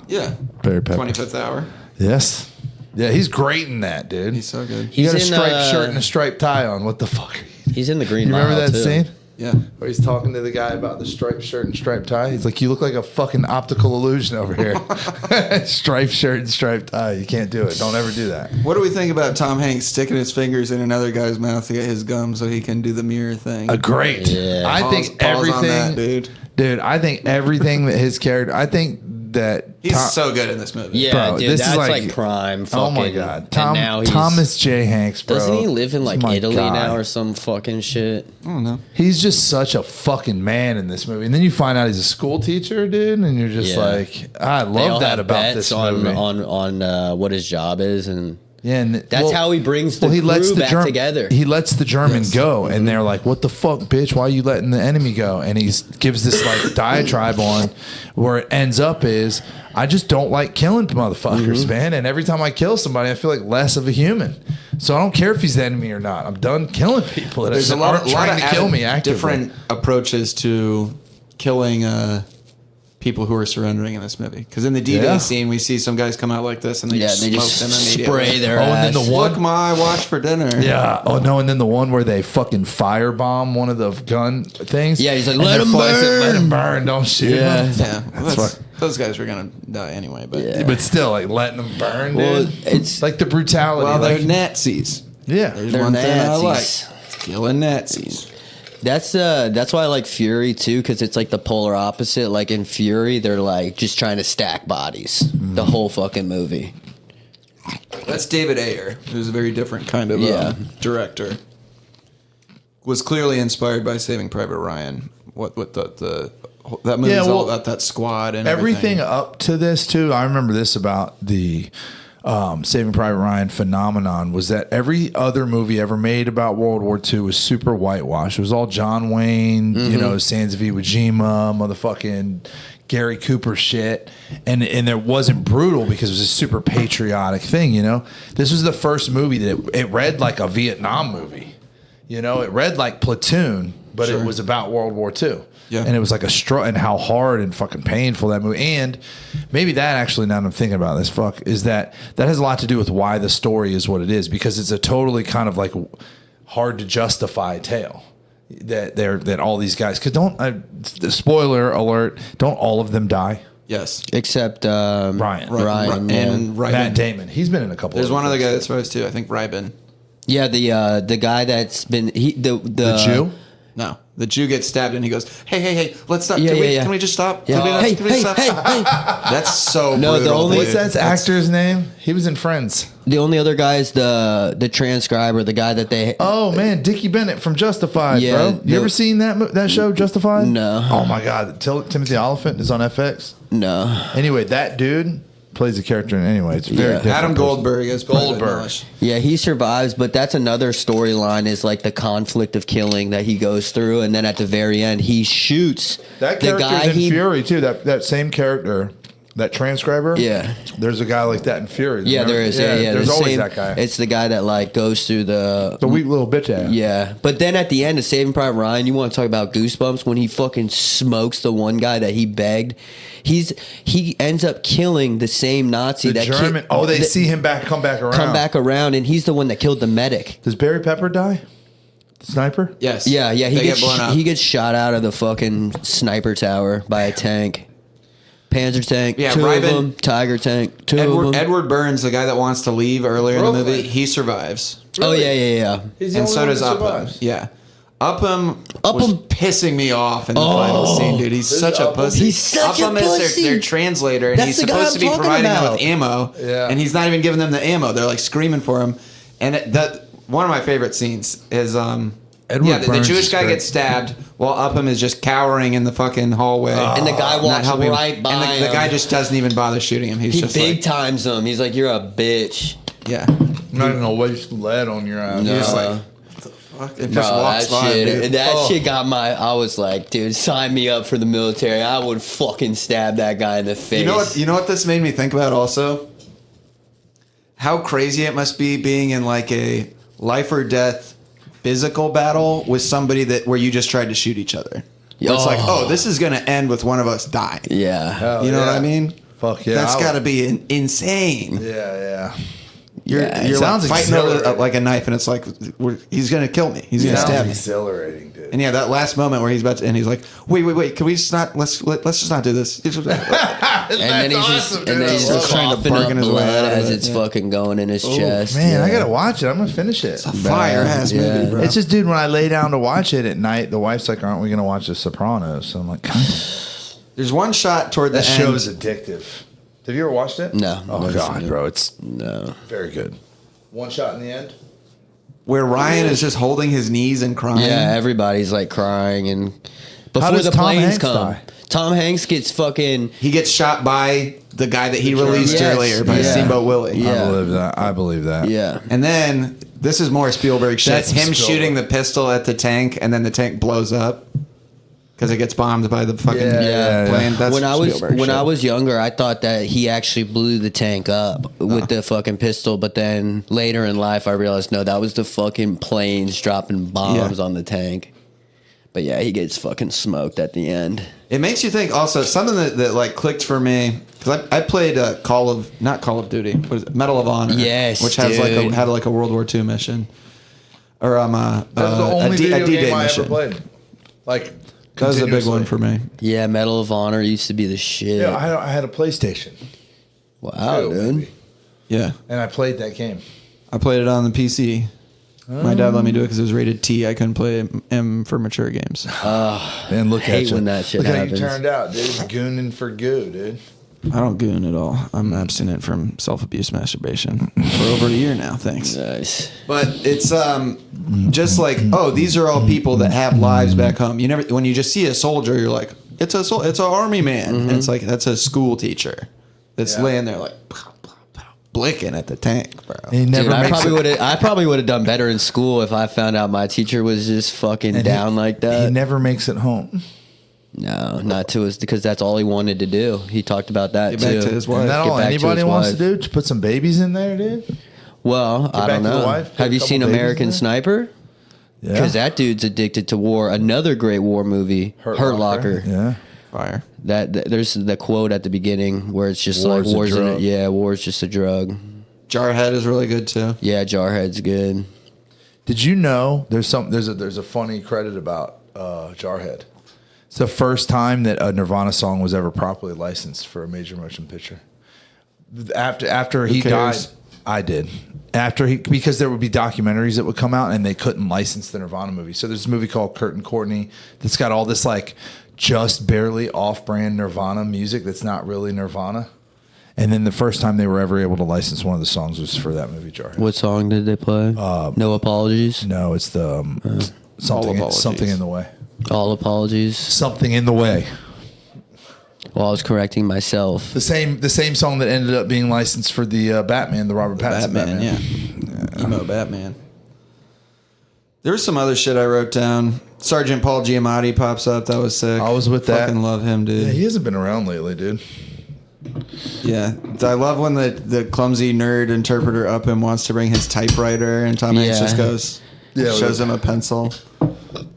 Yeah. Barry Pepper. 25th Hour. Yes. Yeah, he's great in that, dude. He's so good. He got a He's in, striped shirt and a striped tie on. What the fuck? He's in the Green You Mile. remember that too. scene? Yeah. Where he's talking to the guy about the striped shirt and striped tie. He's like, "You look like a fucking optical illusion over here." Striped shirt and striped tie. You can't do it. Don't ever do that. What do we think about Tom Hanks sticking his fingers in another guy's mouth to get his gum so he can do the mirror thing? Great. Yeah. I think Pause on everything, that, dude. Dude, I think everything that his character. I think that He's Tom- so good in this movie. Yeah, Bro, dude, this is that's like- like, prime. Fucking, Oh my god, and now he's, Thomas J. Hanks, bro. doesn't he live in like My Italy guy. now or some fucking shit? I don't know. He's just such a fucking man in this movie, and then you find out he's a school teacher, dude, and you're just Yeah. like, I They all love that have about bets this on movie. on what his job is, and Yeah, and that's how he brings the crew back together. He lets the German Yes. go, and they're like, "What the fuck, bitch? Why are you letting the enemy go?" And he gives this like diatribe on where it ends up is, "I just don't like killing motherfuckers, man. And every time I kill somebody, I feel like less of a human. So I don't care if he's the enemy or not. I'm done killing people that There's a aren't lot trying of to kill me actively." different approaches to killing people who are surrendering in this movie. Because in the D-Day Yeah. scene, we see some guys come out like this and they yeah, just they smoke just them immediately. spray their Oh, ass. and then the one- Look, Ma, watch for dinner. Yeah. Oh no. And then the one where they fucking firebomb one of the gun things. Yeah, he's like, And "Let the 'em fly said, burn." Let him burn. Don't shoot Yeah. him. Yeah, well, That's that's- fuck- those guys were gonna die anyway. But Yeah. But still, like letting them burn. Well, dude. it's- like the brutality. well, they're like, Nazis. yeah. There's They're one thing I like: Nazis. killing Nazis. That's why I like Fury too, because it's like the polar opposite. Like in Fury, they're like just trying to stack bodies the whole fucking movie. That's David Ayer, who's a very different kind of Yeah. director. Was clearly inspired by Saving Private Ryan. What that movie's Yeah, well, all about that squad and Everything everything. up to this too. I remember this about the Saving Private Ryan phenomenon was that every other movie ever made about World War II was super whitewashed. It was all John Wayne, you know, Sands of Iwo Jima, motherfucking Gary Cooper shit, and it wasn't brutal because it was a super patriotic thing. You know, this was the first movie that it read like a Vietnam movie. You know, it read like Platoon, but Sure. it was about World War II. Yeah. And it was like and how hard and fucking painful that movie. And maybe that actually, now that I'm thinking about this, is that has a lot to do with why the story is what it is, because it's a totally kind of like hard to justify tale that all these guys, because spoiler alert, don't all of them die? Yes. Except Ryan. Ryan, yeah. And Ryben. Matt Damon. He's been in a couple. There's one other things. guy that survives too. I think Ryben. Yeah, the guy that's been The Jew. No, the Jew gets stabbed and he goes, "Hey, let's stop. Yeah, Can we just stop? Yeah. Can we not- Hey, can we hey, stop?" hey. That's so No, the brutal, only- dude. What's that actor's name? He was in Friends. The only other guy is the transcriber, the guy that they. Oh man, Dickie Bennett from Justified, Yeah, bro. You the- ever seen that show, Justified? No. Oh my god, Timothy Oliphant is on FX. No. Anyway, that dude plays a character in anyway. It's very Yeah. different. Adam Goldberg is Goldberg. Yeah, he survives, but that's another storyline is like the conflict of killing that he goes through, and then at the very end he shoots That the character's guy in he. Fury too. That same character, that transcriber. Yeah. There's a guy like that in Fury. Yeah, there is. Yeah, There's the always same- that guy. It's the guy that like goes through the. the weak little bitch ass. Yeah, but then at the end of Saving Private Ryan, you want to talk about Goosebumps when he fucking smokes the one guy that he begged. He ends up killing the same Nazi The that German. They see him come back around. come back around, and he's the one that killed the medic. Does Barry Pepper die? The sniper. Yes. Yeah, he They gets get blown up. he gets shot out of the fucking sniper tower by a tank. Panzer tank, Yeah, two of Ryben- them. Tiger tank, two of them. Edward Burns, the guy that wants to leave earlier in the Really? movie, he survives. Oh yeah. He's the And only so one does that Upham. survives. Yeah. Upham Upham- was pissing me off in the final scene, dude. He's such a Upham? pussy. He's such a Upham is pussy. their translator, and That's he's the guy supposed I'm to be talking providing them about. with ammo, Yeah. and he's not even giving them the ammo. They're like screaming for him. And that one of my favorite scenes is Edward the Burns Jewish is guy great. gets stabbed while Upham is just cowering in the fucking hallway. And the guy not walks helping him. right by And the him. guy just doesn't even bother shooting him. He's He just big like, times him. He's like, "You're a bitch." yeah. I'm not gonna waste lead on your eyes. No. Just like, fuck, it just Bro, walks that by, shit, dude. that shit got my. I was like, dude, sign me up for the military. I would fucking stab that guy in the face. You know what this made me think about also? How crazy it must be being in like a life or death physical battle with somebody where you just tried to shoot each other. Where it's like, oh, this is gonna end with one of us dying. Yeah. Hell You know what yeah. I mean? Fuck yeah. That's I got to would- be insane. Yeah. You're like sounds fighting over exhilarating. like a knife, and it's like he's gonna kill me. He's gonna Sounds stab me. exhilarating, dude. And yeah, that last moment where he's about to, and he's like, wait, can we just not let's just not do this. And then he's just, and then he's just Trying to coughing up bargain his way blood out of as it, it's yeah. fucking going in his chest. Man, I yeah. gotta watch it. I'm gonna finish it. Fire ass Yeah. movie, bro. It's just, dude, when I lay down to watch it at night, the wife's like, "Aren't we gonna watch The Sopranos?" So I'm like, There's one shot toward the "That end. show's addictive." Have you ever watched it? No, Oh never god, seen it. bro, it's No. very good. One shot in the end. Where Ryan is just holding his knees and crying. Yeah, everybody's like crying and before does the Tom planes Hanks come. die? Tom Hanks gets fucking He gets shot by the guy that he released Yes. earlier by Yeah. Steamboat Willie. Yeah. I believe that. yeah. And then this is more Spielberg shit. That's Him Spielberg. shooting the pistol at the tank, and then the tank blows up because it gets bombed by the fucking Yeah. plane. That's when I was Spielberg when shit. I was younger, I thought that he actually blew the tank up with the fucking pistol. But then later in life, I realized no, that was the fucking planes dropping bombs Yeah. on the tank. But yeah, he gets fucking smoked at the end. It makes you think also something that like clicked for me because I played not Call of Duty, what is it? Medal of Honor, Yes, which has dude. had like a World War II mission, or That was the only a video D-Day game I ever mission. played. Like, That was a big one continuously. for me. Yeah, Medal of Honor used to be the shit. Yeah, I had a PlayStation. Wow, too, dude. maybe. Yeah, And I played that game. I played it on the PC. My dad let me do it because it was rated T. I couldn't play M for mature games. And look Hate at you. when that shit look how happens. you turned out, dude. Gooning for goo, dude. I don't goon at all. I'm abstinent from self-abuse masturbation for over a year now. Thanks. Nice. But it's just like, oh, these are all people that have lives back home. You never, when you just see a soldier, you're like, it's an army man. And it's like that's a school teacher that's Yeah. laying there like pow, pow, pow, blicking at the tank, bro. He never Dude, makes it. I probably would have done better in school if I found out my teacher was just fucking And down he- like that. He never makes it home. No, not to us because that's all he wanted to do. He talked about that Get too. back to his wife. Isn't that Get all back to anybody his wants to wife. do? To put some babies in there, dude? Well, I back don't to the know. wife, put Have a you couple seen babies American in there? Sniper? Yeah. Because that dude's addicted to war. Another great war movie, Hurt Locker. Yeah. Fire. That there's the quote at the beginning where it's just War's a like war's drug. war's just a drug. Jarhead is really good too. Yeah, Jarhead's good. Did you know there's a funny credit about Jarhead? It's the first time that a Nirvana song was ever properly licensed for a major motion picture. After he died, cares? I did. Because there would be documentaries that would come out and they couldn't license the Nirvana movie. So there's a movie called Kurt and Courtney that's got all this like just barely off-brand Nirvana music that's not really Nirvana. And then the first time they were ever able to license one of the songs was for that movie, Jarhead. What song did they play? No apologies. No, it's the something Apologies. in the way. All apologies. Something in the way. Well, I was correcting myself. The same song that ended up being licensed for the Batman, the Robert Pattinson Batman, yeah. Emo Batman. There was some other shit I wrote down. Sergeant Paul Giamatti pops up. That was sick. I was with that. Fucking love him, dude. Yeah, he hasn't been around lately, dude. Yeah, I love when the clumsy nerd interpreter up him wants to bring his typewriter, and Tom Hanks Yeah. just goes, Yeah, shows him a pencil,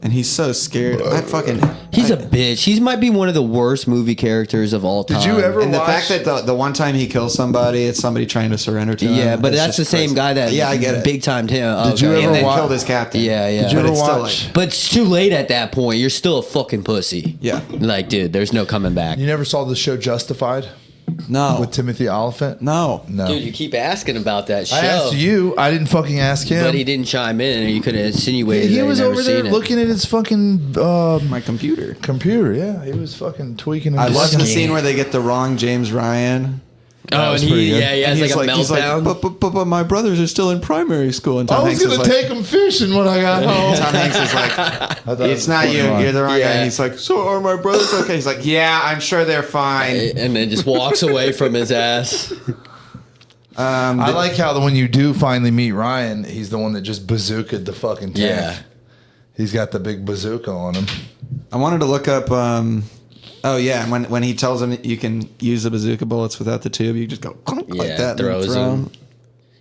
and he's so scared. He's a bitch. He might be one of the worst movie characters of all time. Did you ever and the watch? fact that the one time he kills somebody, it's somebody trying to surrender to him. Yeah, but It's that's the just same crazy. guy that Yeah, I get it. big timed him. Did you Okay. ever and then watch- killed his captain. Yeah, yeah. Did you But ever it's still watch? like- But it's too late at that point. You're still a fucking pussy. Yeah. Like, dude, there's no coming back. You never saw the show Justified No, with Timothy Oliphant? no. No. Dude, you keep asking about that show. I asked you. I didn't fucking ask him. But he didn't chime in, and you could have insinuated He that was he'd never over there seen it. looking at his fucking My computer. computer. Yeah, he was fucking tweaking. I love the Yeah. scene where they get the wrong James Ryan, Oh, was and pretty good. he has like a meltdown. But my brothers are still in primary school. And Tom I was Hanks is gonna like, take them fishing when I got home. Tom Hanks is like, it's not you. You're the wrong guy. And he's like, so are my brothers okay? He's like, yeah, I'm sure they're fine. And then just walks away from his ass. I like how when you do finally meet Ryan, he's the one that just bazookaed the fucking tank. Yeah. He's got the big bazooka on him. I wanted to look up. Oh yeah, when he tells him you can use the bazooka bullets without the tube, you just go like that. Throws and throw him.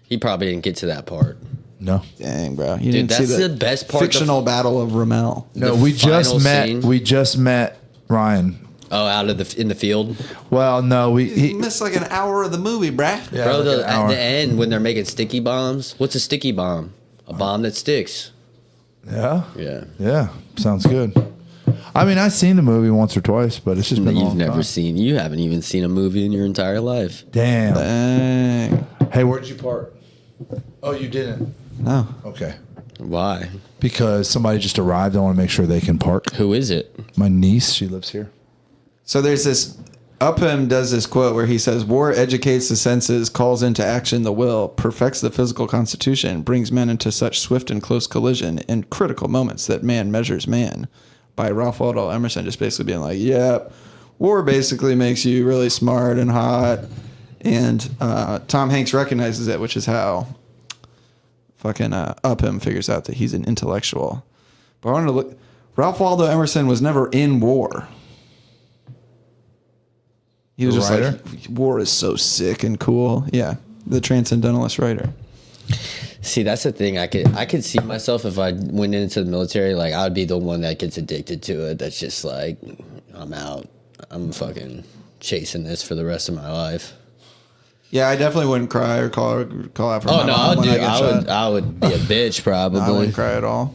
He probably didn't get to that part. No. Dang, bro, you Dude, didn't see that's the best part. fictional battle of Rommel. No, The we just final met. scene. We just met Ryan. Oh, out of in the field, Well, no, You missed like an hour of the movie, bruh. yeah, bro. like an At hour. the end when they're making sticky bombs. What's a sticky bomb? A bomb that sticks. Yeah, Yeah. yeah, sounds good. I mean, I've seen the movie once or twice, but it's just been a You've long never time. seen. You haven't even seen a movie in your entire life. Damn. Dang. Hey, where'd you park? Oh, you didn't. No. Okay. Why? Because somebody just arrived. I want to make sure they can park. Who is it? My niece, she lives here. So there's this. Upham does this quote where he says, "War educates the senses, calls into action the will, perfects the physical constitution, brings men into such swift and close collision in critical moments that man measures man." By Ralph Waldo Emerson, just basically being like, "Yep, war basically makes you really smart and hot," and Tom Hanks recognizes it, which is how fucking Upham figures out that he's an intellectual. But I wanted to look. Ralph Waldo Emerson was never in war. He was The just writer? like, war is so sick and cool. Yeah, the transcendentalist writer. See, that's the thing. I could see myself if I went into the military. Like, I would be the one that gets addicted to it. That's just like, I'm out. I'm fucking chasing this for the rest of my life. Yeah, I definitely wouldn't cry or call out for Oh my no, mom when I dude, got shot. I would be a bitch probably. I wouldn't cry at all.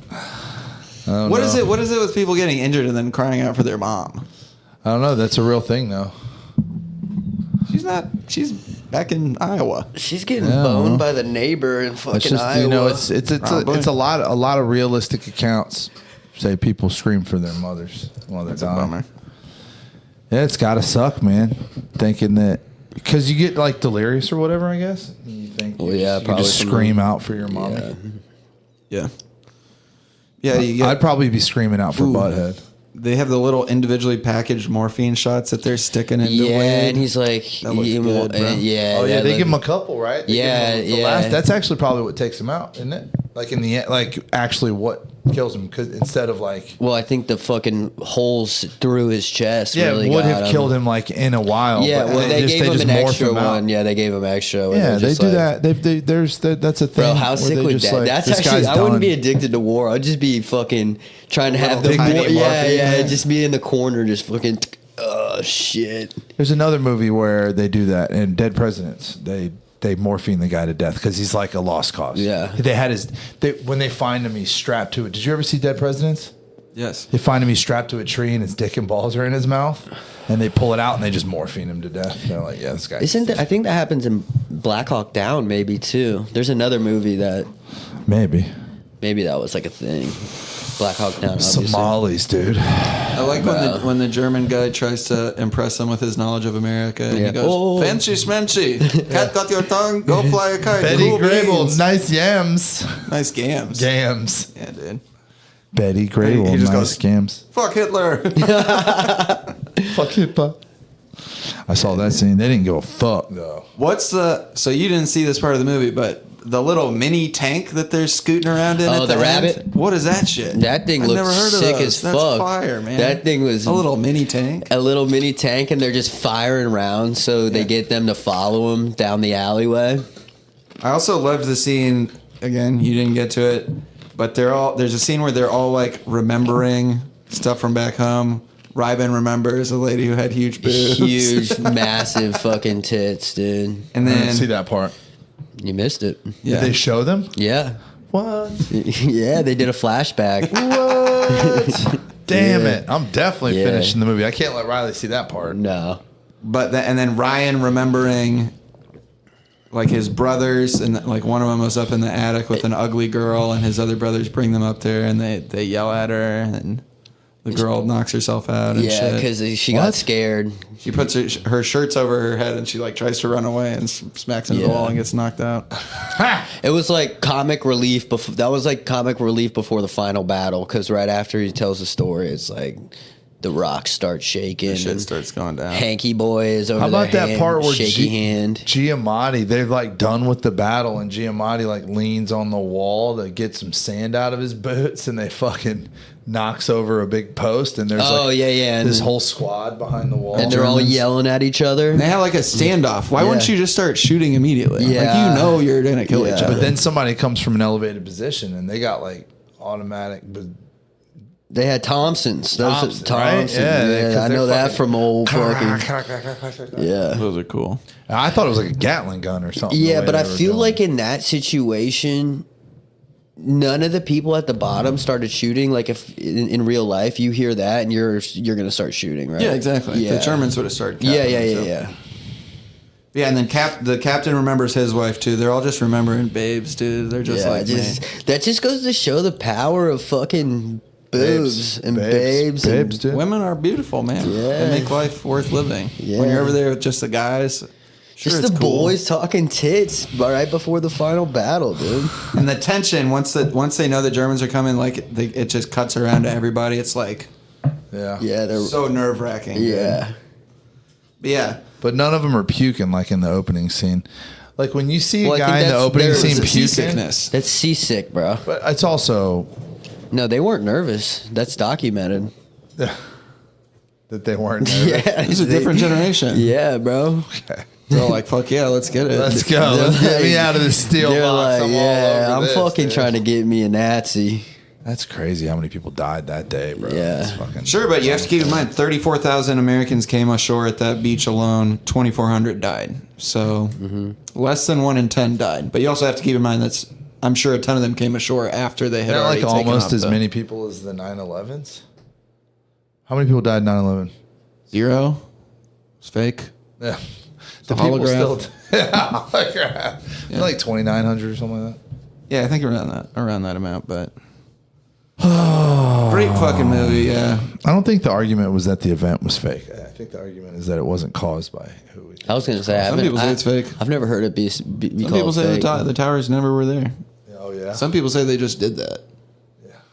What is it? What is it with people getting injured and then crying out for their mom? I don't know. That's a real thing, though. She's not. She's back in Iowa. She's getting Yeah, boned well. by the neighbor in fucking It's just Iowa. you know, it's Probably. a lot of realistic accounts say people scream for their mothers while they're That's a dying. bummer. Yeah, it's gotta suck, man. Thinking that because you get like delirious or whatever, I guess. And you think Well, yeah, you probably just from scream the- out for your mom. Yeah. Yeah. Yeah, you get, I'd probably be screaming out for Butthead. they have the little individually packaged morphine shots that they're sticking into Yeah, Wade. and he's like, That looks good, bro. yeah. Oh yeah, that they look- give him a couple, right? They Yeah, give him the yeah. that's actually probably what takes him out, isn't it? Like in the end, like actually what kills him, because instead of like Well, I think the fucking holes through his chest. yeah, really would got have killed him like in a while. Yeah, but well, they gave him an morph extra him out. one. Yeah, they gave him extra. Yeah, they just do like- that. That's a thing. Bro, how where sick they would just that? like, That's this actually. guy's I wouldn't be done. addicted to war. I'd just be fucking trying to have the tiny war. Yeah, morphine, yeah. yeah. Just be in the corner, just fucking. Oh shit. There's another movie where they do that in Dead Presidents. They morphine the guy to death because he's like a lost cause. Yeah. They had when they find him, he's strapped to it. Did you ever see Dead Presidents? Yes. They find him, he's strapped to a tree, and his dick and balls are in his mouth, and they pull it out and they just morphine him to death. They're like, yeah, this guy. Isn't that? I think that happens in Black Hawk Down, maybe too. There's another movie that Maybe maybe that was like a thing. Black Hawk Down. Obviously. Somalis, dude. I like when the German guy tries to impress him with his knowledge of America, and Yeah. he goes, Oh. "Fancy schmancy, cat got your tongue, go fly a kite." Betty Cool Grable, beans." nice yams. Nice gams. Gams. Yeah, dude. Betty Grable, He just nice goes- gams. Fuck Hitler. Fuck Hitler. I saw that scene. They didn't give a fuck though. What's the? So you didn't see this part of the movie, but the little mini tank that they're scooting around in. Oh, at the end? rabbit? What is that shit? That thing I've looks never heard of sick those. as That's fuck. fire, man. That thing was a little mini tank. a little mini tank, and they're just firing rounds, so they get them to follow him down the alleyway. I also loved the scene. Again, you didn't get to it, but there's a scene where they're all like remembering stuff from back home. Ryben remembers a lady who had huge boobs. Huge, massive fucking tits, dude. And I didn't see then that part. You missed it. yeah, Did they show them? Yeah. What? Yeah, they did a flashback. What? Damn Yeah. it! I'm definitely Yeah. finishing the movie. I can't let Riley see that part. No. and then Ryan remembering like his brothers, and like one of them was up in the attic with an ugly girl, and his other brothers bring them up there, and they yell at her, and The girl knocks herself out and Yeah, shit. because she got scared. She puts her shirts over her head and she like tries to run away and smacks into the wall and gets knocked out. It was like comic relief before. That was like comic relief before the final battle. Because right after he tells the story, it's like the rocks start shaking. The shit and starts going down. Hanky boy is over. How about their that part where shaky hand? Giamatti, they're like done with the battle, and Giamatti like leans on the wall to get some sand out of his boots, and they fucking knocks over a big post, and there's and this whole squad behind the wall, and they're all yelling at each other. They have like a standoff. Why wouldn't you just start shooting immediately? Yeah. Like, you know you're gonna kill each other. But then somebody comes from an elevated position, and they got like automatic. They had Thompsons. Those Thompson, right? Yeah, I know that from old fucking. Yeah. Those are cool. I thought it was like a Gatling gun or something. Yeah, the way but I they were feel doing like it. in that situation, none of the people at the bottom started shooting. Like if in real life you hear that and you're gonna start shooting, right? Yeah, exactly. Yeah. The Germans would have started. Yeah. Yeah, and then the captain remembers his wife too. They're all just remembering babes, dude. They're just like me. That just goes to show the power of fucking boobs and babes. Babes, dude. Women are beautiful, man. Yeah. They make life worth living. Yeah. When you're over there with just the guys, sure, Just it's the cool. boys talking tits right before the final battle, dude. And the tension once they know the Germans are coming, like it just cuts around to everybody. It's like Yeah. Yeah, they're so nerve wracking. yeah. But yeah. But none of them are puking like in the opening scene. Like when you see a Well, I guy think in the that's- opening there's scene It's a puking, seasickness. That's seasick, bro. but it's also No, they weren't nervous. That's documented. that they weren't nervous. Yeah, It's a different generation. Yeah, bro. They're all like, fuck yeah, let's get it. Let's go. Let's get me out of the steel They're box. like, I'm yeah, all over I'm this, fucking dude. trying to get me a Nazi. That's crazy how many people died that day, bro. Yeah. That's fucking Sure, but you have to keep in mind, 34,000 Americans came ashore at that beach alone. 2,400 died. So less than 1 in 10 died. But you also have to keep in mind I'm sure a ton of them came ashore after they had Not already like taken almost off as the- many people as the 9/11s. How many people died in 9/11? 0. It's fake. Yeah. The people holograph. still- yeah, holograph. Like 2,900 or something like that. Yeah, I think around that amount, but great fucking movie, yeah. I don't think the argument was that the event was fake. I think the argument is that it wasn't caused by who we think. I was gonna say, Some people say it's fake. I've never heard it be Some called people say fake. the towers never were there. Oh, yeah. Some people say they just did that.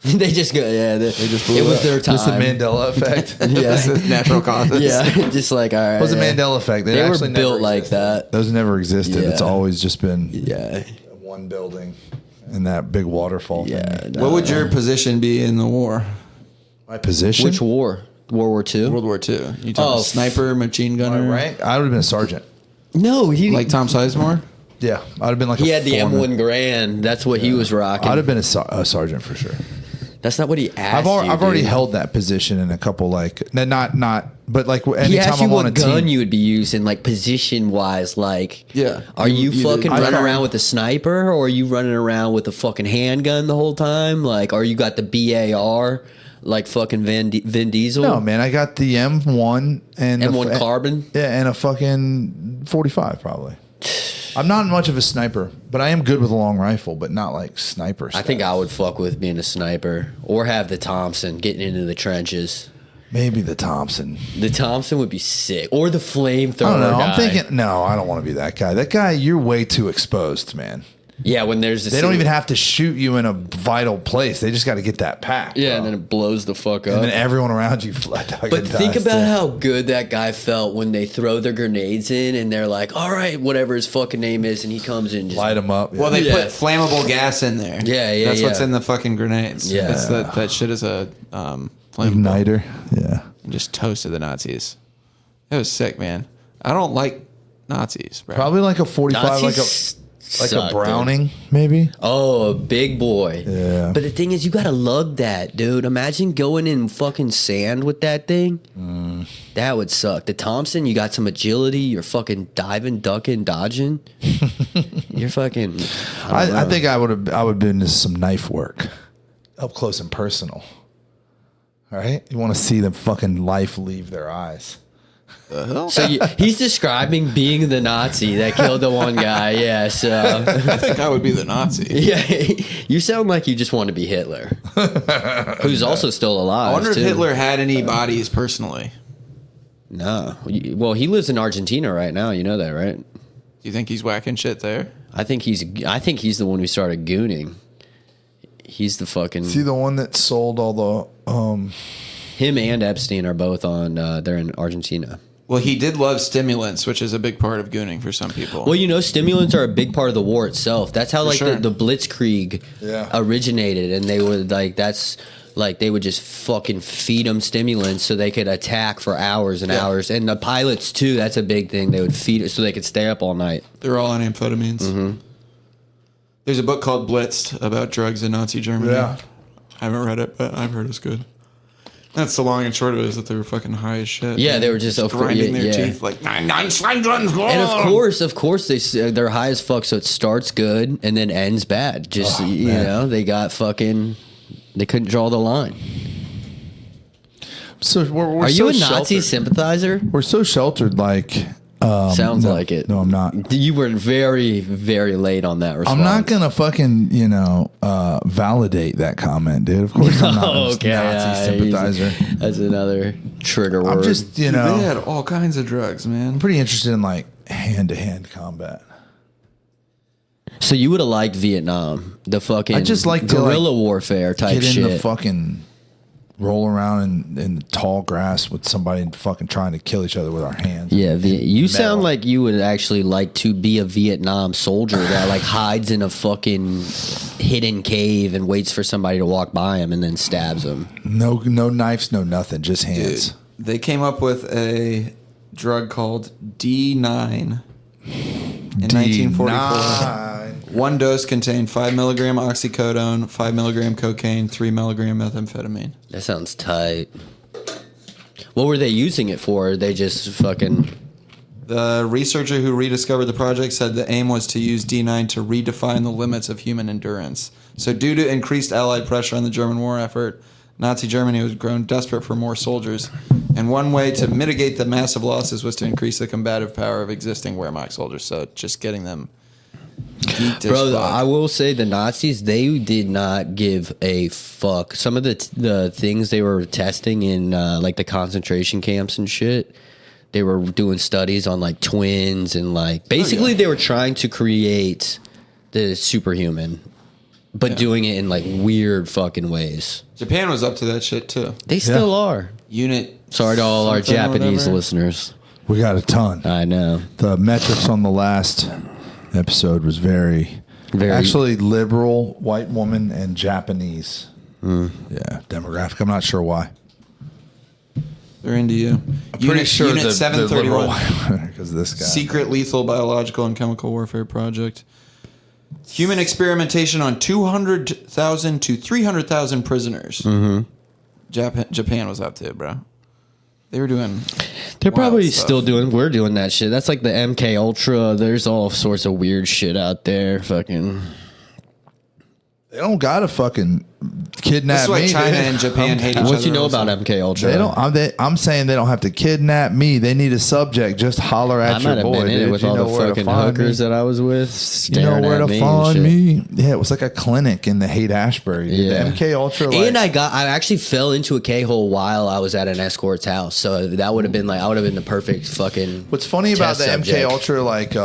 They just go, yeah. They just blew it it was up. their time. Just the Mandela effect. This Yeah, is natural causes. yeah. Just like all right. It was a yeah. Mandela effect. They were actually never built like existed. that. Those never existed. It's Yeah. always just been Yeah, one building and that big waterfall yeah. thing. no. What would your position be in the war? My position? Which war? World War II? World War II. You talking Oh, sniper, machine My gunner, rank? I would have been a sergeant. No, he like Tom Sizemore? Yeah. I'd have been like he a had the foreman. M1 Grand. That's what he was rocking. I'd have been a sergeant for sure. That's not what he asked. I've already dude. held that position in a couple but like He anytime asked you I'm on a what gun team. you would be using, like position wise. Like, Yeah. are you You fucking did- running I- around with a sniper, or are you running around with a fucking handgun the whole time? Like, are you got the BAR, like fucking Vin Diesel? No, man, I got the M1 and M1 carbine. Yeah, and a fucking 45 probably. I'm not much of a sniper, but I am good with a long rifle, but not like sniper stuff. I think I would fuck with being a sniper, or have the Thompson getting into the trenches. Maybe the Thompson. The Thompson would be sick, or the flamethrower. I don't know. guy. I'm thinking, no, I don't want to be that guy. That guy, you're way too exposed, man. yeah, when there's a They don't even have to shoot you in a vital place. They just got to get that pack. yeah, bro. and then it blows the fuck up. And then everyone around you But think about how good that guy felt when they throw their grenades in and they're like, all right, whatever his fucking name is, and he comes in and just light him up. Yeah. Well, they Yeah. put flammable gas in there. Yeah, That's what's yeah. in the fucking grenades. Yeah. It's that shit is a flammable. Igniter. Yeah. And just toasted the Nazis. It was sick, man. I don't like Nazis, bro. Probably like a 45, Nazis like suck, a Browning, maybe. Oh, a big boy. Yeah. But the thing is, you gotta lug that, dude. Imagine going in fucking sand with that thing. That would suck. The Thompson, you got some agility. You're fucking diving, ducking, dodging. You're fucking. I think I would have been into some knife work, up close and personal. All right, you want to see the fucking life leave their eyes. So he's describing being the Nazi that killed the one guy. Yeah, so I think I would be the Nazi. yeah, you sound like you just want to be Hitler, who's also still alive. I wonder if too. Hitler had any bodies personally. No, well, he lives in Argentina right now. You know that, right? Do you think he's whacking shit there? I think he's the one who started gooning. He's the fucking. Is he the one that sold all the? Him and Epstein are both on. They're in Argentina. Well, he did love stimulants, which is a big part of gooning for some people. Well, stimulants are a big part of the war itself. That's how sure. the Blitzkrieg originated, and they would they would just fucking feed them stimulants so they could attack for hours and hours. And the pilots too. That's a big thing. They would feed it so they could stay up all night. They're all on amphetamines. Mm-hmm. There's a book called Blitzed about drugs in Nazi Germany. Yeah. I haven't read it, but I've heard it's good. That's the long and short of it, is that they were fucking high as shit. Yeah, they were just grinding their teeth like nine. And of course, they're high as fuck. So it starts good and then ends bad. Just they got fucking. They couldn't draw the line. So we're Are so you a Nazi sheltered. sympathizer? We're so sheltered. Like Sounds no, like it. No, I'm not. You were very, very late on that response. I'm not gonna fucking validate that comment, dude. Of course, I'm not a Nazi sympathizer. That's another trigger word. I'm just they had all kinds of drugs, man. I'm pretty interested in like hand-to-hand combat. So you would have liked Vietnam, the fucking I just like to, guerrilla warfare type Get in shit. the fucking roll around in the tall grass with somebody and fucking trying to kill each other with our hands. Yeah, you sound like you would actually like to be a Vietnam soldier that like hides in a fucking hidden cave and waits for somebody to walk by him and then stabs him. No knives, no nothing, just hands. Dude, they came up with a drug called D9 in 1944. One dose contained 5 milligram oxycodone, 5 milligram cocaine, 3 milligram methamphetamine. That sounds tight. What were they using it for? They just fucking... The researcher who rediscovered the project said the aim was to use D9 to redefine the limits of human endurance. So due to increased Allied pressure on the German war effort, Nazi Germany was grown desperate for more soldiers. And one way to mitigate the massive losses was to increase the combative power of existing Wehrmacht soldiers. So just getting them... Bro, I will say the Nazis, they did not give a fuck. Some of the things they were testing in like the concentration camps and shit, they were doing studies on like twins and like basically they were trying to create the superhuman, but doing it in like weird fucking ways. Japan was up to that shit too. They still are. Unit. Sorry to all our Japanese listeners. We got a ton. I know. The metrics on the last episode was very actually liberal, white woman, and Japanese. Yeah, demographic. I'm not sure why. They're into you. I'm pretty sure Unit the 731. because this guy. Secret lethal biological and chemical warfare project. Human experimentation on 200,000 to 300,000 prisoners. Mm-hmm. Japan was up to it, bro. They were doing. They're probably stuff. still doing. We're doing that shit. That's like the MK Ultra. There's all sorts of weird shit out there. Fucking. They don't gotta fucking kidnap This is why me. China and Japan hate each other. What you know also. about MK Ultra? They don't. I'm saying they don't have to kidnap me. They need a subject. Just holler I at might your have boy. been in it dude. with You all know the where to fucking find hookers me. that I was with. You know Staring where at to me find and shit. me. Yeah, it was like a clinic in the Haight Ashbury. Dude. Yeah. The MK Ultra. And I actually fell into a K-hole while I was at an escort's house. So that would have been like, I would have been the perfect fucking. What's funny about the test MK subject. Ultra, like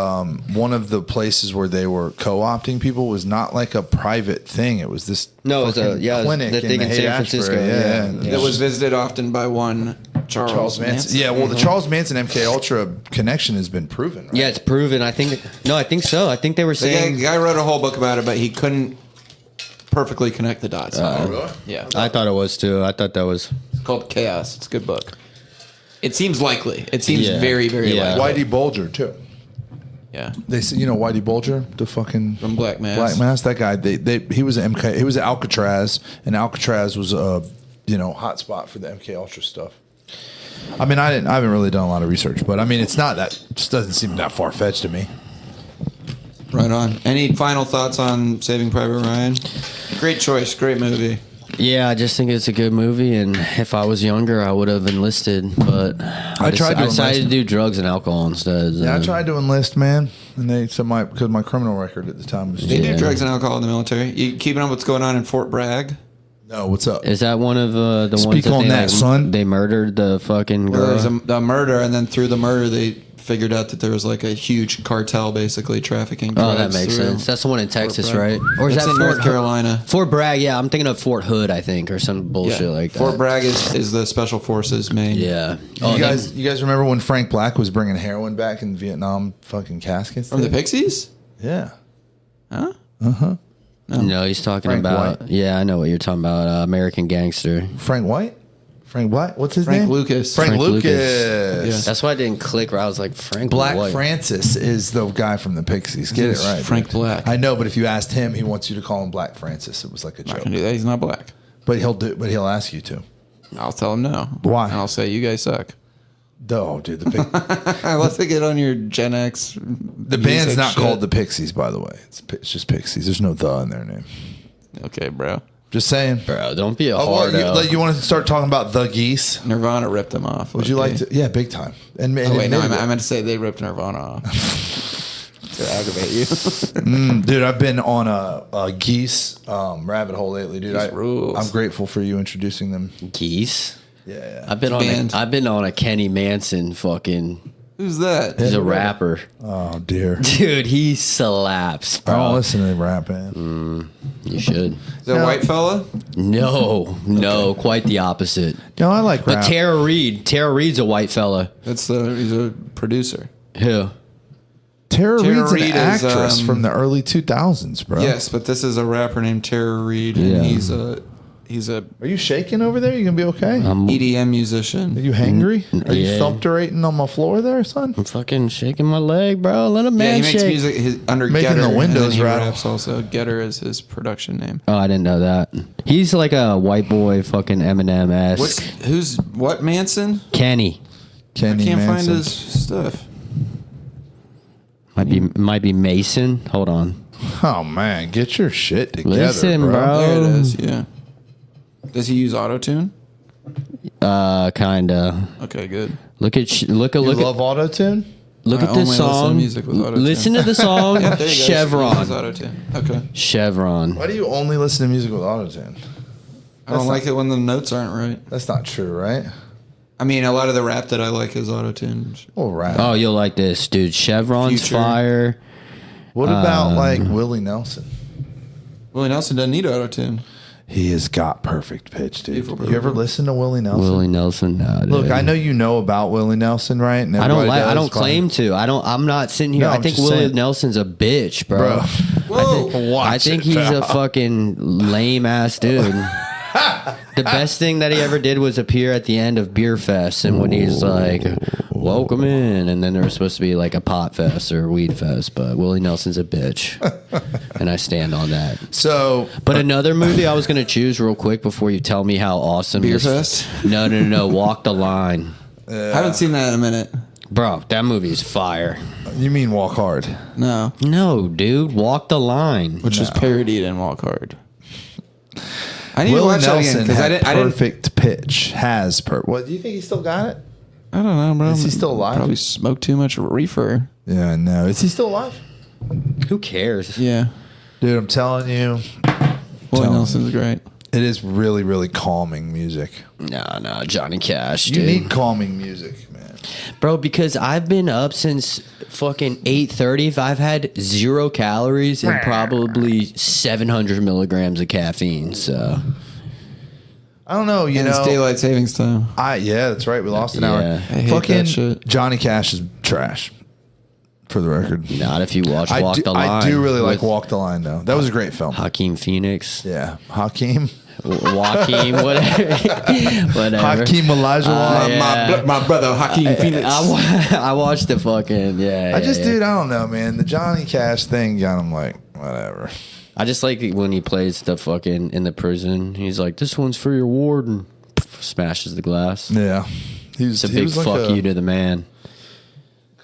one of the places where they were co-opting people was not like a private thing. It was this No, it was fucking it was clinic the thing in Haight San Ashbury. Francisco. Yeah. That was visited often by one Charles Manson. Yeah, well, the Charles Manson MK Ultra connection has been proven. Right? Yeah, it's proven. I think so. I think they were The saying. guy wrote a whole book about it, but he couldn't perfectly connect the dots. Really? Yeah. I thought it was too. I thought that was. It's called Chaos. It's a good book. It seems likely. It seems Yeah. very, very Yeah. likely. Whitey Bulger too. Yeah. They say, Whitey Bulger, the fucking From Black Mass. Black Mass. That guy. He was an MK. He was at Alcatraz, and Alcatraz was a hot spot for the MK Ultra stuff. I mean, I haven't really done a lot of research, but I mean, it's not that. It just doesn't seem that far fetched to me. Right on. Any final thoughts on Saving Private Ryan? Great choice. Great movie. Yeah, I just think it's a good movie, and if I was younger, I would have enlisted. But I decided to do drugs and alcohol instead. Yeah, I tried to enlist, man, and they said because my criminal record at the time was. They do drugs and alcohol in the military. You keeping up what's going on in Fort Bragg? No, what's up? Is that one of the ones Speak that on that, son. They murdered the fucking girl? There was a murder, and then through the murder, they figured out that there was like a huge cartel basically trafficking drugs. Oh, that makes through sense. That's the one in Texas, Bragg. right? Or is It's that in Fort North Carolina? Fort Bragg, yeah. I'm thinking of Fort Hood, I think, or some bullshit like that. Fort Bragg is the Special Forces main. Yeah. You guys remember when Frank Black was bringing heroin back in Vietnam fucking caskets? From the Pixies? Yeah. Huh? No, he's talking Frank about. White. Yeah, I know what you're talking about. American Gangster. Frank White? Frank Black? What's his Frank name? Lucas. Frank Frank Lucas. Lucas. Yeah. That's why I didn't click. Where I was like, Frank Black White. Francis is the guy from the Pixies. Get it It's right. Frank dude. Black. I know, but if you asked him, he wants you to call him Black Francis. It was like a I joke. can do that. He's not black. But he'll ask you to. I'll tell him no. Why? And I'll say, you guys suck. Oh, dude, the Let's take it on your Gen X. the band's not called the Pixies, by the way. It's just Pixies. There's no the in their name. Okay, bro. Just saying. Bro, don't be a Oh, hard you want to start talking about the Geese? Nirvana ripped them off. Would you like to? Yeah, big time. And Oh, wait, no, admitted I it. meant to say they ripped Nirvana off. To aggravate you. Dude, I've been on a Geese rabbit hole lately, dude. Geese rules. I'm grateful for you introducing them. Geese. Yeah. I've been on a Kenny Manson fucking. Who's that? He's a rapper, Oh dear. dude. He slaps, I don't bro. listen to rap, man. You should. Is that a white fella? No, quite the opposite. No, I like But rap. Tara Reid's a white fella. He's a producer. Who? Tara Tara Reid's Reid an is, actress from the early 2000s, bro. Yes, but this is a rapper named Tara Reid, Yeah. and he's a Are you shaking over there? You gonna be okay? I'm EDM Are musician. you hangry? Are you yeah. thumpterating on my floor there, son? fucking shaking my leg, bro. Let a Yeah, man he makes shake. music under Making Getter, the windows and then he rattle. raps also. Getter is his production name. Oh, I didn't know that. He's like a white boy, fucking Eminem esque. What Manson? Kenny Kenny I can't Manson. find his stuff. might be Mason. Hold on. Oh man, get your shit together, Listen, bro. bro. There it is. Yeah. Does he use autotune? Kinda. Okay, good. Look at You look love at autotune? look I at only this listen to song. music with autotune. Listen to the song There you go. He uses Chevron. autotune. Okay. Chevron. Why do you only listen to music with autotune? I don't like it when the notes aren't right. That's not true, right? I mean, a lot of the rap that I like is autotuned. Well, rap. Oh, you'll like this, dude. Chevron's Future. fire. What about like Willie Nelson? Willie Nelson doesn't need autotune. He has got perfect pitch, dude. Beautiful, You ever listen to Willie Nelson? Willie Nelson. No, dude. Look, I know you know about Willie Nelson, right? And I don't everybody like. I does, don't claim to. I'm not sitting here. No, I I'm think just Willie saying. Nelson's a bitch, bro. Bro. Whoa! I think he's a fucking lame ass dude. The best thing that he ever did was appear at the end of Beer Fest, and when he's like, "Welcome in," and then there was supposed to be like a pot fest or weed fest, but Willie Nelson's a bitch, and I stand on that. So, But another movie I was gonna choose real quick before you tell me how awesome Beer this- Fest? No. Walk the Line, I haven't seen that in a minute. bro. That movie is fire. you mean Walk Hard? No. No, dude, Walk the Line. Which was parodied in Walk Hard. I need to Willie watch that again Nelson because had I didn't. perfect pitch. What do you think he still got it? I don't know, bro. Is he still alive? Probably smoked too much reefer. Yeah, no. Is he still alive? Who cares? Yeah. Dude, I'm telling you, Willie Tell Nelson's great. it is really, really calming music. No, Johnny Cash, You dude. need calming music, man. Bro, because I've been up since fucking 8:30. I've had 0 calories and probably 700 milligrams of caffeine. So I don't know, And it's daylight savings time. Yeah, that's right. We lost an hour. Yeah. I hate Fucking that shit. Johnny Cash is trash. For the record, not if you watch Walk the Line. I do really like with Walk the Line though. That was a great film. Hakeem Phoenix, Yeah, Hakeem. Joaquin, whatever. Hakeem Olajuwon. Yeah. My brother Hakeem Phoenix. I watched the fucking I just, dude, I don't know, man. The Johnny Cash thing got him like whatever. I just like when he plays the fucking in the prison. He's like, "This one's for your ward," and smashes the glass. Yeah, It's a big fuck you to the man.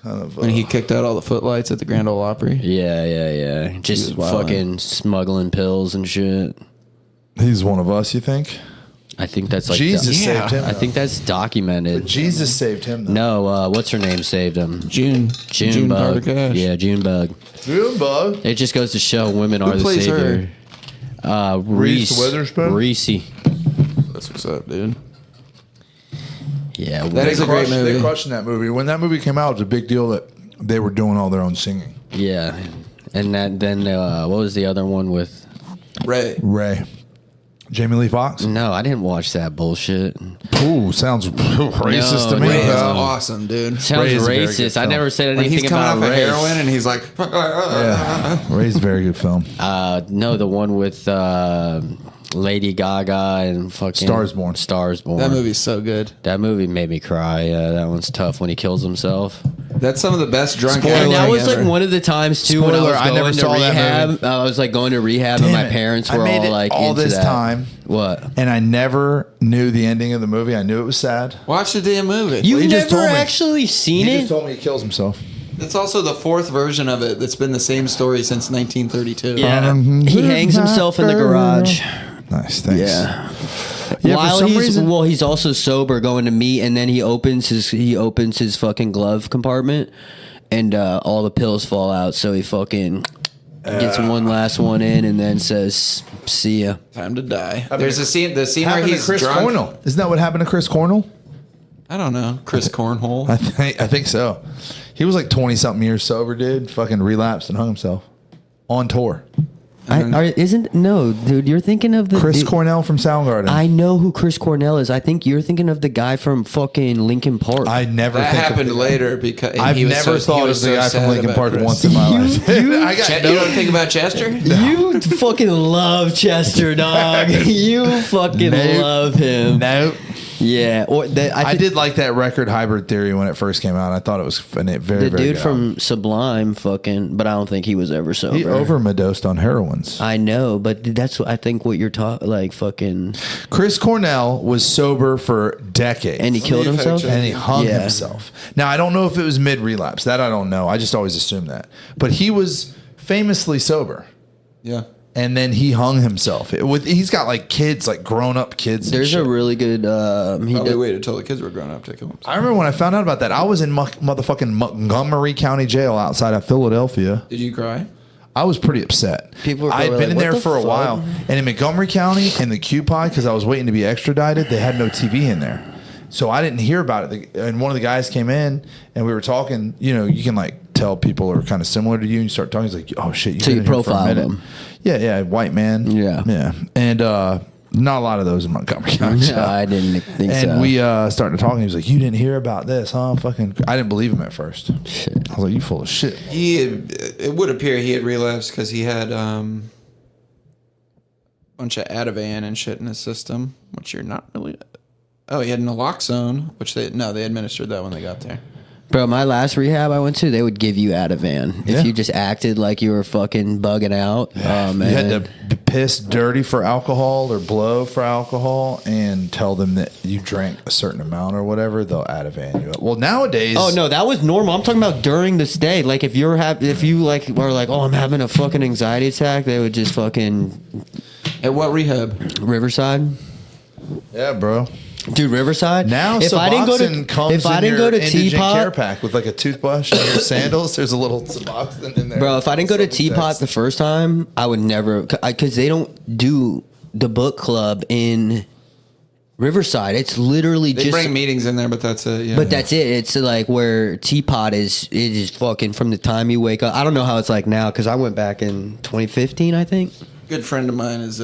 kind of. When he kicked out all the footlights at the Grand Ole Opry. Yeah. Just was wildin'. fucking smuggling pills and shit. He's one of us, you think? I think that's like Jesus saved him. I think that's documented. But Jesus saved him, though. No, what's her name saved him? June Bug. Carter Cash. Yeah, June Bug. June Bug. It just goes to show women are the plays savior. Reese Witherspoon? Reese. That's what's up, dude. Yeah, That is a great movie. They crushed in that movie. When that movie came out, it was a big deal that they were doing all their own singing. yeah. And then what was the other one with? Ray. Jamie Lee Foxx? No, I didn't watch that bullshit. Ooh, sounds racist to me. Ray is pal. awesome, dude. Sounds Ray is a very good racist. I film. never said When anything he's coming about off of race. heroin and he's like, Yeah. Ray's a very good film. No, the one with Lady Gaga and fucking Stars Born. Stars Born. that movie's so good. That movie made me cry. Yeah, that one's tough when he kills himself. That's some of the best drunk Spoiler. And that acting was like ever. one of the times too when I Spoiler, was I going never to saw that rehab. movie. I was like going to rehab, and Damn my it. parents I were made all it like all into this that. time. What? And I never knew the ending of the movie. I knew it was sad. Watch the damn movie. You've he just never told me. actually seen He it? just told me he kills himself. It's also the fourth version of it that's been the same story since 1932. Yeah, he hangs himself in the garage. Nice, thanks. Yeah. Yeah, for While some he's reason- he's also sober going to meet, and then he opens his fucking glove compartment, and all the pills fall out. So he fucking gets one last one in, and then says, "See ya." Time to die. There's a scene. The scene where Happened to he's Chris drunk. Cornell. Isn't that what happened to Chris Cornell? I don't know. Chris Cornhole. I think so. He was like 20-something years sober, dude. Fucking relapsed and hung himself on tour. Dude, you're thinking of the Chris dude- Cornell from Soundgarden. I know who Chris Cornell is. I think you're thinking of the guy from fucking Linkin Park. I never That think of happened the- later because and I've he was never so, he thought of was the so guy from sad Linkin about Park Chris. once in my life. I got You don't think about Chester? You fucking love Chester, dog. You fucking Nope. love him. Nope. Yeah, or I did like that record Hybrid Theory when it first came out. I thought it was very, the very dude good. from Sublime, fucking. But I don't think he was ever sober. He overdosed on heroines. I know, but that's what I think. What you're talking, like fucking, Chris Cornell was sober for decades. and he killed me himself. fact check. And he hung Yeah. himself. Now, I don't know if it was mid-relapse. That I don't know. I just always assumed that. But he was famously sober. Yeah. And then he hung himself. He's got like kids, like grown-up kids. and There's shit. a really good. He Probably did, waited till the kids were grown up to kill him. I remember when I found out about that. I was in motherfucking Montgomery County Jail outside of Philadelphia. Did you cry? I was pretty upset. People were I had probably been in like, there "What for the a fuck?" while, and in Montgomery County, in the Q pod, because I was waiting to be extradited, they had no TV in there, so I didn't hear about it. And one of the guys came in, and we were talking. You know, you can like tell people are kind of similar to you, and you start talking. He's like, "Oh shit!" So you been in here for a profiled minute." them. Yeah, white man. Yeah. and not a lot of those in Montgomery County. No, I didn't think and so. we started talking. He was like, "You didn't hear about this, huh?" Fucking, I didn't believe him at first. Shit. I was like, "You full of shit." It would appear he had relapsed because he had a bunch of Ativan and shit in his system, which you're not really. Oh, he had naloxone, which they administered that when they got there. Bro, my last rehab I went to, they would give you Ativan Yeah. if you just acted like you were fucking bugging out. Oh man, You had to piss dirty for alcohol or blow for alcohol and tell them that you drank a certain amount or whatever. They'll Ativan you up. Well, nowadays. Oh no, that was normal. I'm talking about during the stay. Like if you like were like, oh, I'm having a fucking anxiety attack, they would just fucking At what rehab? Riverside. Yeah, bro. Dude, Riverside. Now if I didn't go Suboxone to comes if I in didn't your go to indigent care Teapot, pack with like a toothbrush and your sandals. There's a little Suboxone in there. bro, if I didn't go to Something Teapot text. the first time, I would never because they don't do the book club in Riverside. It's literally They just bring meetings in there, but that's it. Yeah. But that's it. It's like where Teapot is. It is fucking from the time you wake up. I don't know how it's like now because I went back in 2015, I think. good friend of mine is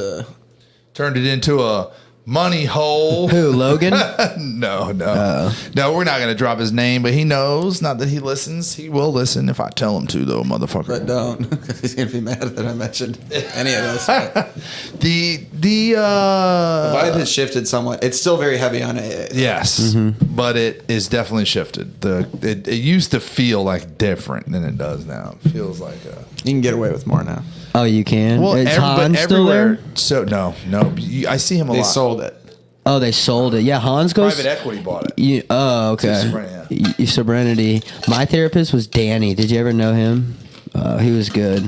Turned it into a money hole. Who, Logan? No. No, we're not going to drop his name, but he knows. Not that he listens. He will listen if I tell him to, though, motherfucker. but don't because he's gonna be mad that I mentioned any of this. The Vibe has shifted somewhat. It's still very heavy on AA. yes, but it is definitely shifted. It used to feel like different than it does now. It feels like You can get away with more now. Oh, you can. well, Is Han still everywhere. there? So no, I see him a They lot. sold it. Oh, they sold it. Yeah, Hans goes. Private equity bought it. Okay. Serenity. Serenity. My therapist was Danny. Did you ever know him? He was good.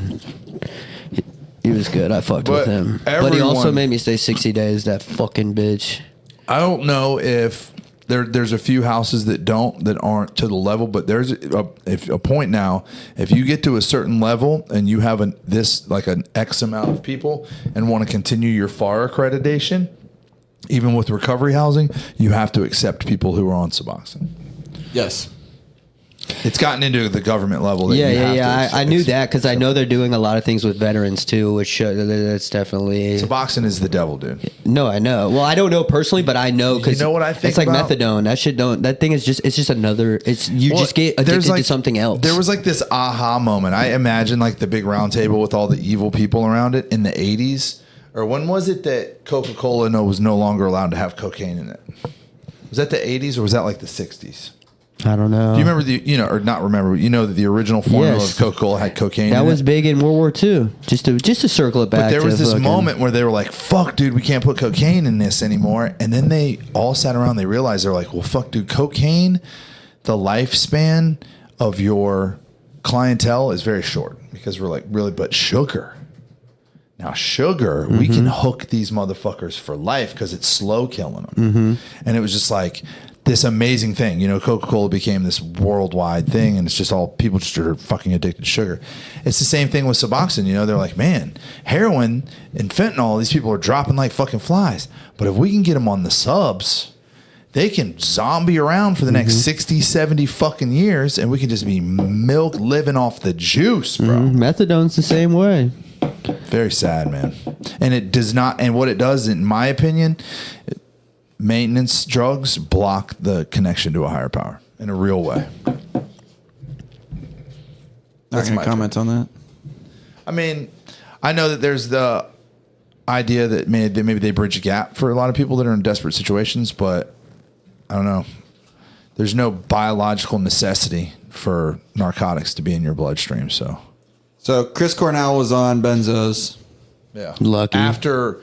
He was good. I fucked But with him. But he also everyone- made me stay 60 days, that fucking bitch. I don't know if there's a few houses that aren't to the level, but there's a point now. If you get to a certain level and you have an X amount of people and want to continue your FAR accreditation, even with recovery housing, you have to accept people who are on Suboxone. Yes. It's gotten into the government level. That Yeah, you have yeah. to I knew accept. that because I know they're doing a lot of things with veterans too, which that's definitely. Suboxone is the devil, dude. No, I know. Well, I don't know personally, but I know because You know what I think it's like about? methadone. That shit don't. That thing is just. It's just another. It's you Well, just get there's addicted to something else. There was like this aha moment. I imagine like the big round table with all the evil people around it in the 80s. Or when was it that Coca-Cola was no longer allowed to have cocaine in it? Was that the 80s or was that like the 60s? I don't know. Do you remember or not remember, but that the original formula Yes. of Coca-Cola had cocaine that in was it? big in World War II. Just to circle it back. But there was to this fucking- moment where they were like, fuck, dude, we can't put cocaine in this anymore. And then they all sat around, they realized they're like, well, fuck, dude, cocaine, the lifespan of your clientele is very short because we're like, really, but sugar. Now, sugar, we can hook these motherfuckers for life because it's slow killing them. And it was just like this amazing thing. Coca-Cola became this worldwide thing, and it's just all people just are fucking addicted to sugar. It's the same thing with Suboxone. They're like, man, heroin and fentanyl, these people are dropping like fucking flies. But if we can get them on the subs, they can zombie around for the next 60, 70 fucking years, and we can just be living off the juice, bro. Methadone's the same way. Very sad, man. And it does not, and what it does, in my opinion, maintenance drugs block the connection to a higher power in a real way. Not That's going my to comment on that. I mean, I know that there's the idea that maybe they bridge a gap for a lot of people that are in desperate situations, but I don't know. There's no biological necessity for narcotics to be in your bloodstream, so. So Chris Cornell was on benzos. Yeah. Lucky. After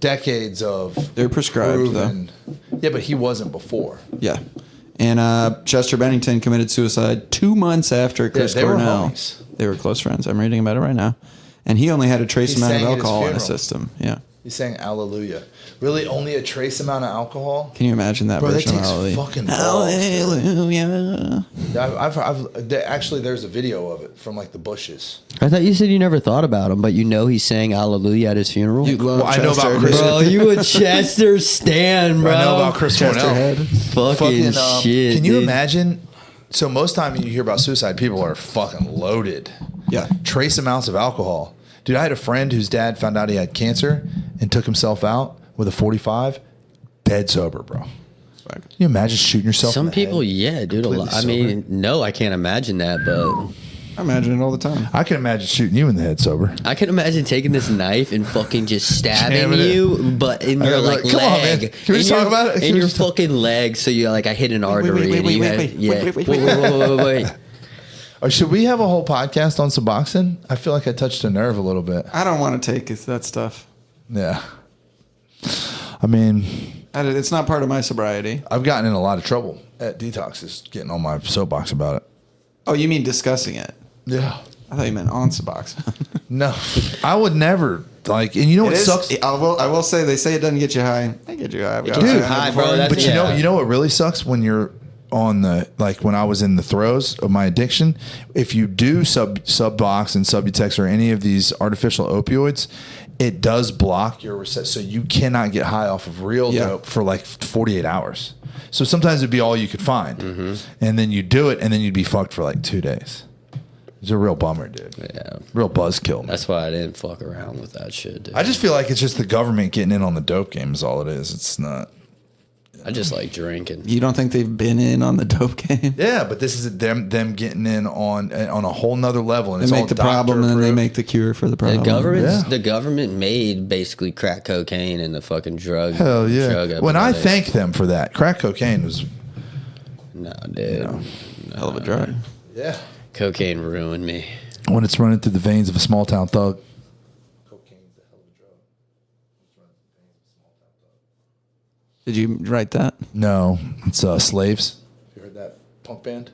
decades of They're prescribed, proven, yeah, but he wasn't before. Yeah. And Chester Bennington committed suicide 2 months after Chris they were Cornell. homies. They were close friends. I'm reading about it right now. And he only had a trace He amount of sang at his alcohol in his funeral. system. Yeah. He's saying hallelujah. Really, only a trace amount of alcohol? Can you imagine that Bro, that version takes of Hallelujah? fucking balls. Hallelujah. Actually, there's a video of it from like the bushes. I thought you said you never thought about him, but he sang Hallelujah at his funeral. Well, I know about Chris. Bro, you a Chester stan, bro. I know about Chris Cornell. Fucking shit. Can you dude. imagine? So most time you hear about suicide, people are fucking loaded. Yeah. Trace amounts of alcohol. Dude, I had a friend whose dad found out he had cancer and took himself out with a 45, dead sober, bro. Can you imagine shooting yourself? Some in the people, head? yeah, dude. A lot. I Completely mean, no, I can't imagine that, but I imagine it all the time. I can imagine shooting you in the head sober. I can imagine taking this knife and fucking just stabbing Jamming it. you, but in your gotta be like like, come on, leg. man. Can we In just your- talk about it? Can In we your just talk- fucking leg, so you like I hit an artery. and you had, yeah. Wait. Or should we have a whole podcast on Suboxone? I feel like I touched a nerve a little bit. I don't want to take that stuff. Yeah. I mean, It's not part of my sobriety. I've gotten in a lot of trouble at detoxes, getting on my soapbox about it. Oh, you mean discussing it? Yeah. I thought you meant on Suboxone. No, I would never and you know what sucks? I will say they say it doesn't get you high. They get you high. I've got gets you high high, before. bro. That's- But you know what really sucks when you're on when I was in the throes of my addiction, if you do Subox and Subutex or any of these artificial opioids, it does block your receptor, so you cannot get high off of real dope for like 48 hours. So sometimes it'd be all you could find, and then you do it, and then you'd be fucked for like 2 days. It's a real bummer, dude. Yeah, Real buzzkill. Man. that's why I didn't fuck around with that shit, dude. I just feel like it's just the government getting in on the dope game is all it is. It's not. I just like drinking. You don't think they've been in on the dope game? Yeah, but this is them getting in on a whole nother level, and They it's make all the problem and then they doctor-approved. make the cure for the problem. The government made basically crack cocaine and the fucking drug. Hell yeah! Drug When I epidemic. thank them for that, crack cocaine was No, dude. Hell of a drug. yeah. Cocaine ruined me. When it's running through the veins of a small town thug. Cocaine's a hell of a drug. Did you write that? No, it's Slaves. You heard that punk band?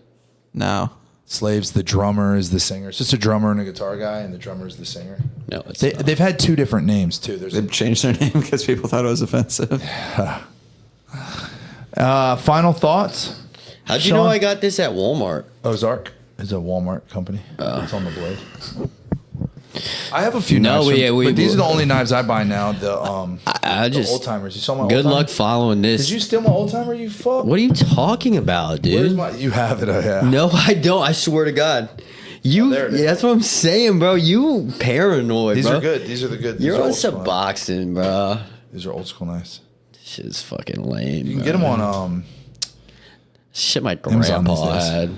No. Slaves, the drummer is the singer. It's just a drummer and a guitar guy, and the drummer is the singer. No, it's They've had 2 different names too. They've changed their name because people thought it was offensive. Final thoughts? How'd you Shawn? know I got this at Walmart? Ozark is a Walmart company. It's on the blade. I have a few No, knives, but these are the we- only knives I buy now. I The just old timers. You saw my good old luck timer? following this. Did you steal my old timer? You fuck. What are you talking about, Where's dude? my? You have it. Oh yeah. No, I don't. I swear to God. You. there it is. That's what I'm saying, bro. You paranoid, These bro. are good. These are the good. These You're are on old some school. boxing, bro. These are old school knives. Shit's fucking lame. You can get them on Shit, my Amazon grandpa these days. had.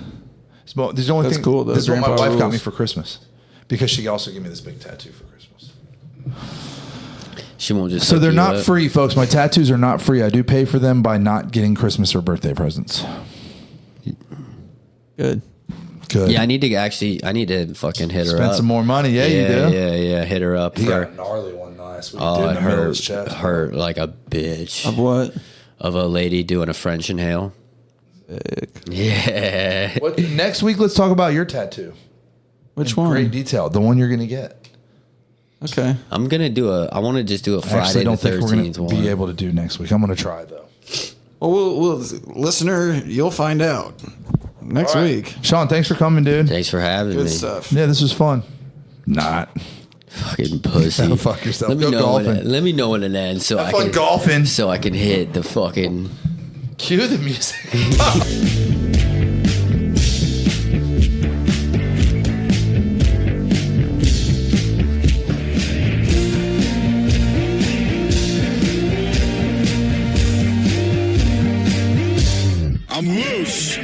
These are the only That's thing. cool, though. This is what my Grandpa wife got rules. me for Christmas, because she also gave me this big tattoo for Christmas. She won't just. So hook they're you not up. free, folks. My tattoos are not free. I do pay for them by not getting Christmas or birthday presents. Good. Good. Yeah, I need to fucking hit her Spend up. some more money. Yeah, you do. Yeah. Hit her up He for. got a gnarly one last week. Oh, dude, it in the middle of his hurt. chest. Hurt like a bitch. Of what? Of a lady doing a French inhale. Sick. Yeah. What, next week, let's talk about your tattoo. Which In one? great detail. The one you're going to get. Okay. I'm gonna do I want to just do a I actually Friday the don't think we're going 13th to one. be able to do next week. I'm going to try, though. Well, listener, you'll find out next All right. week. Shawn, thanks for coming, dude. Thanks for having Good me. stuff. Yeah, this was fun. Not. Fucking pussy. Go fuck yourself. Let me Go know when golfing. let me know when it ends so I Have fun can golfing. so I can hit the fucking. Cue the music. I'm loose.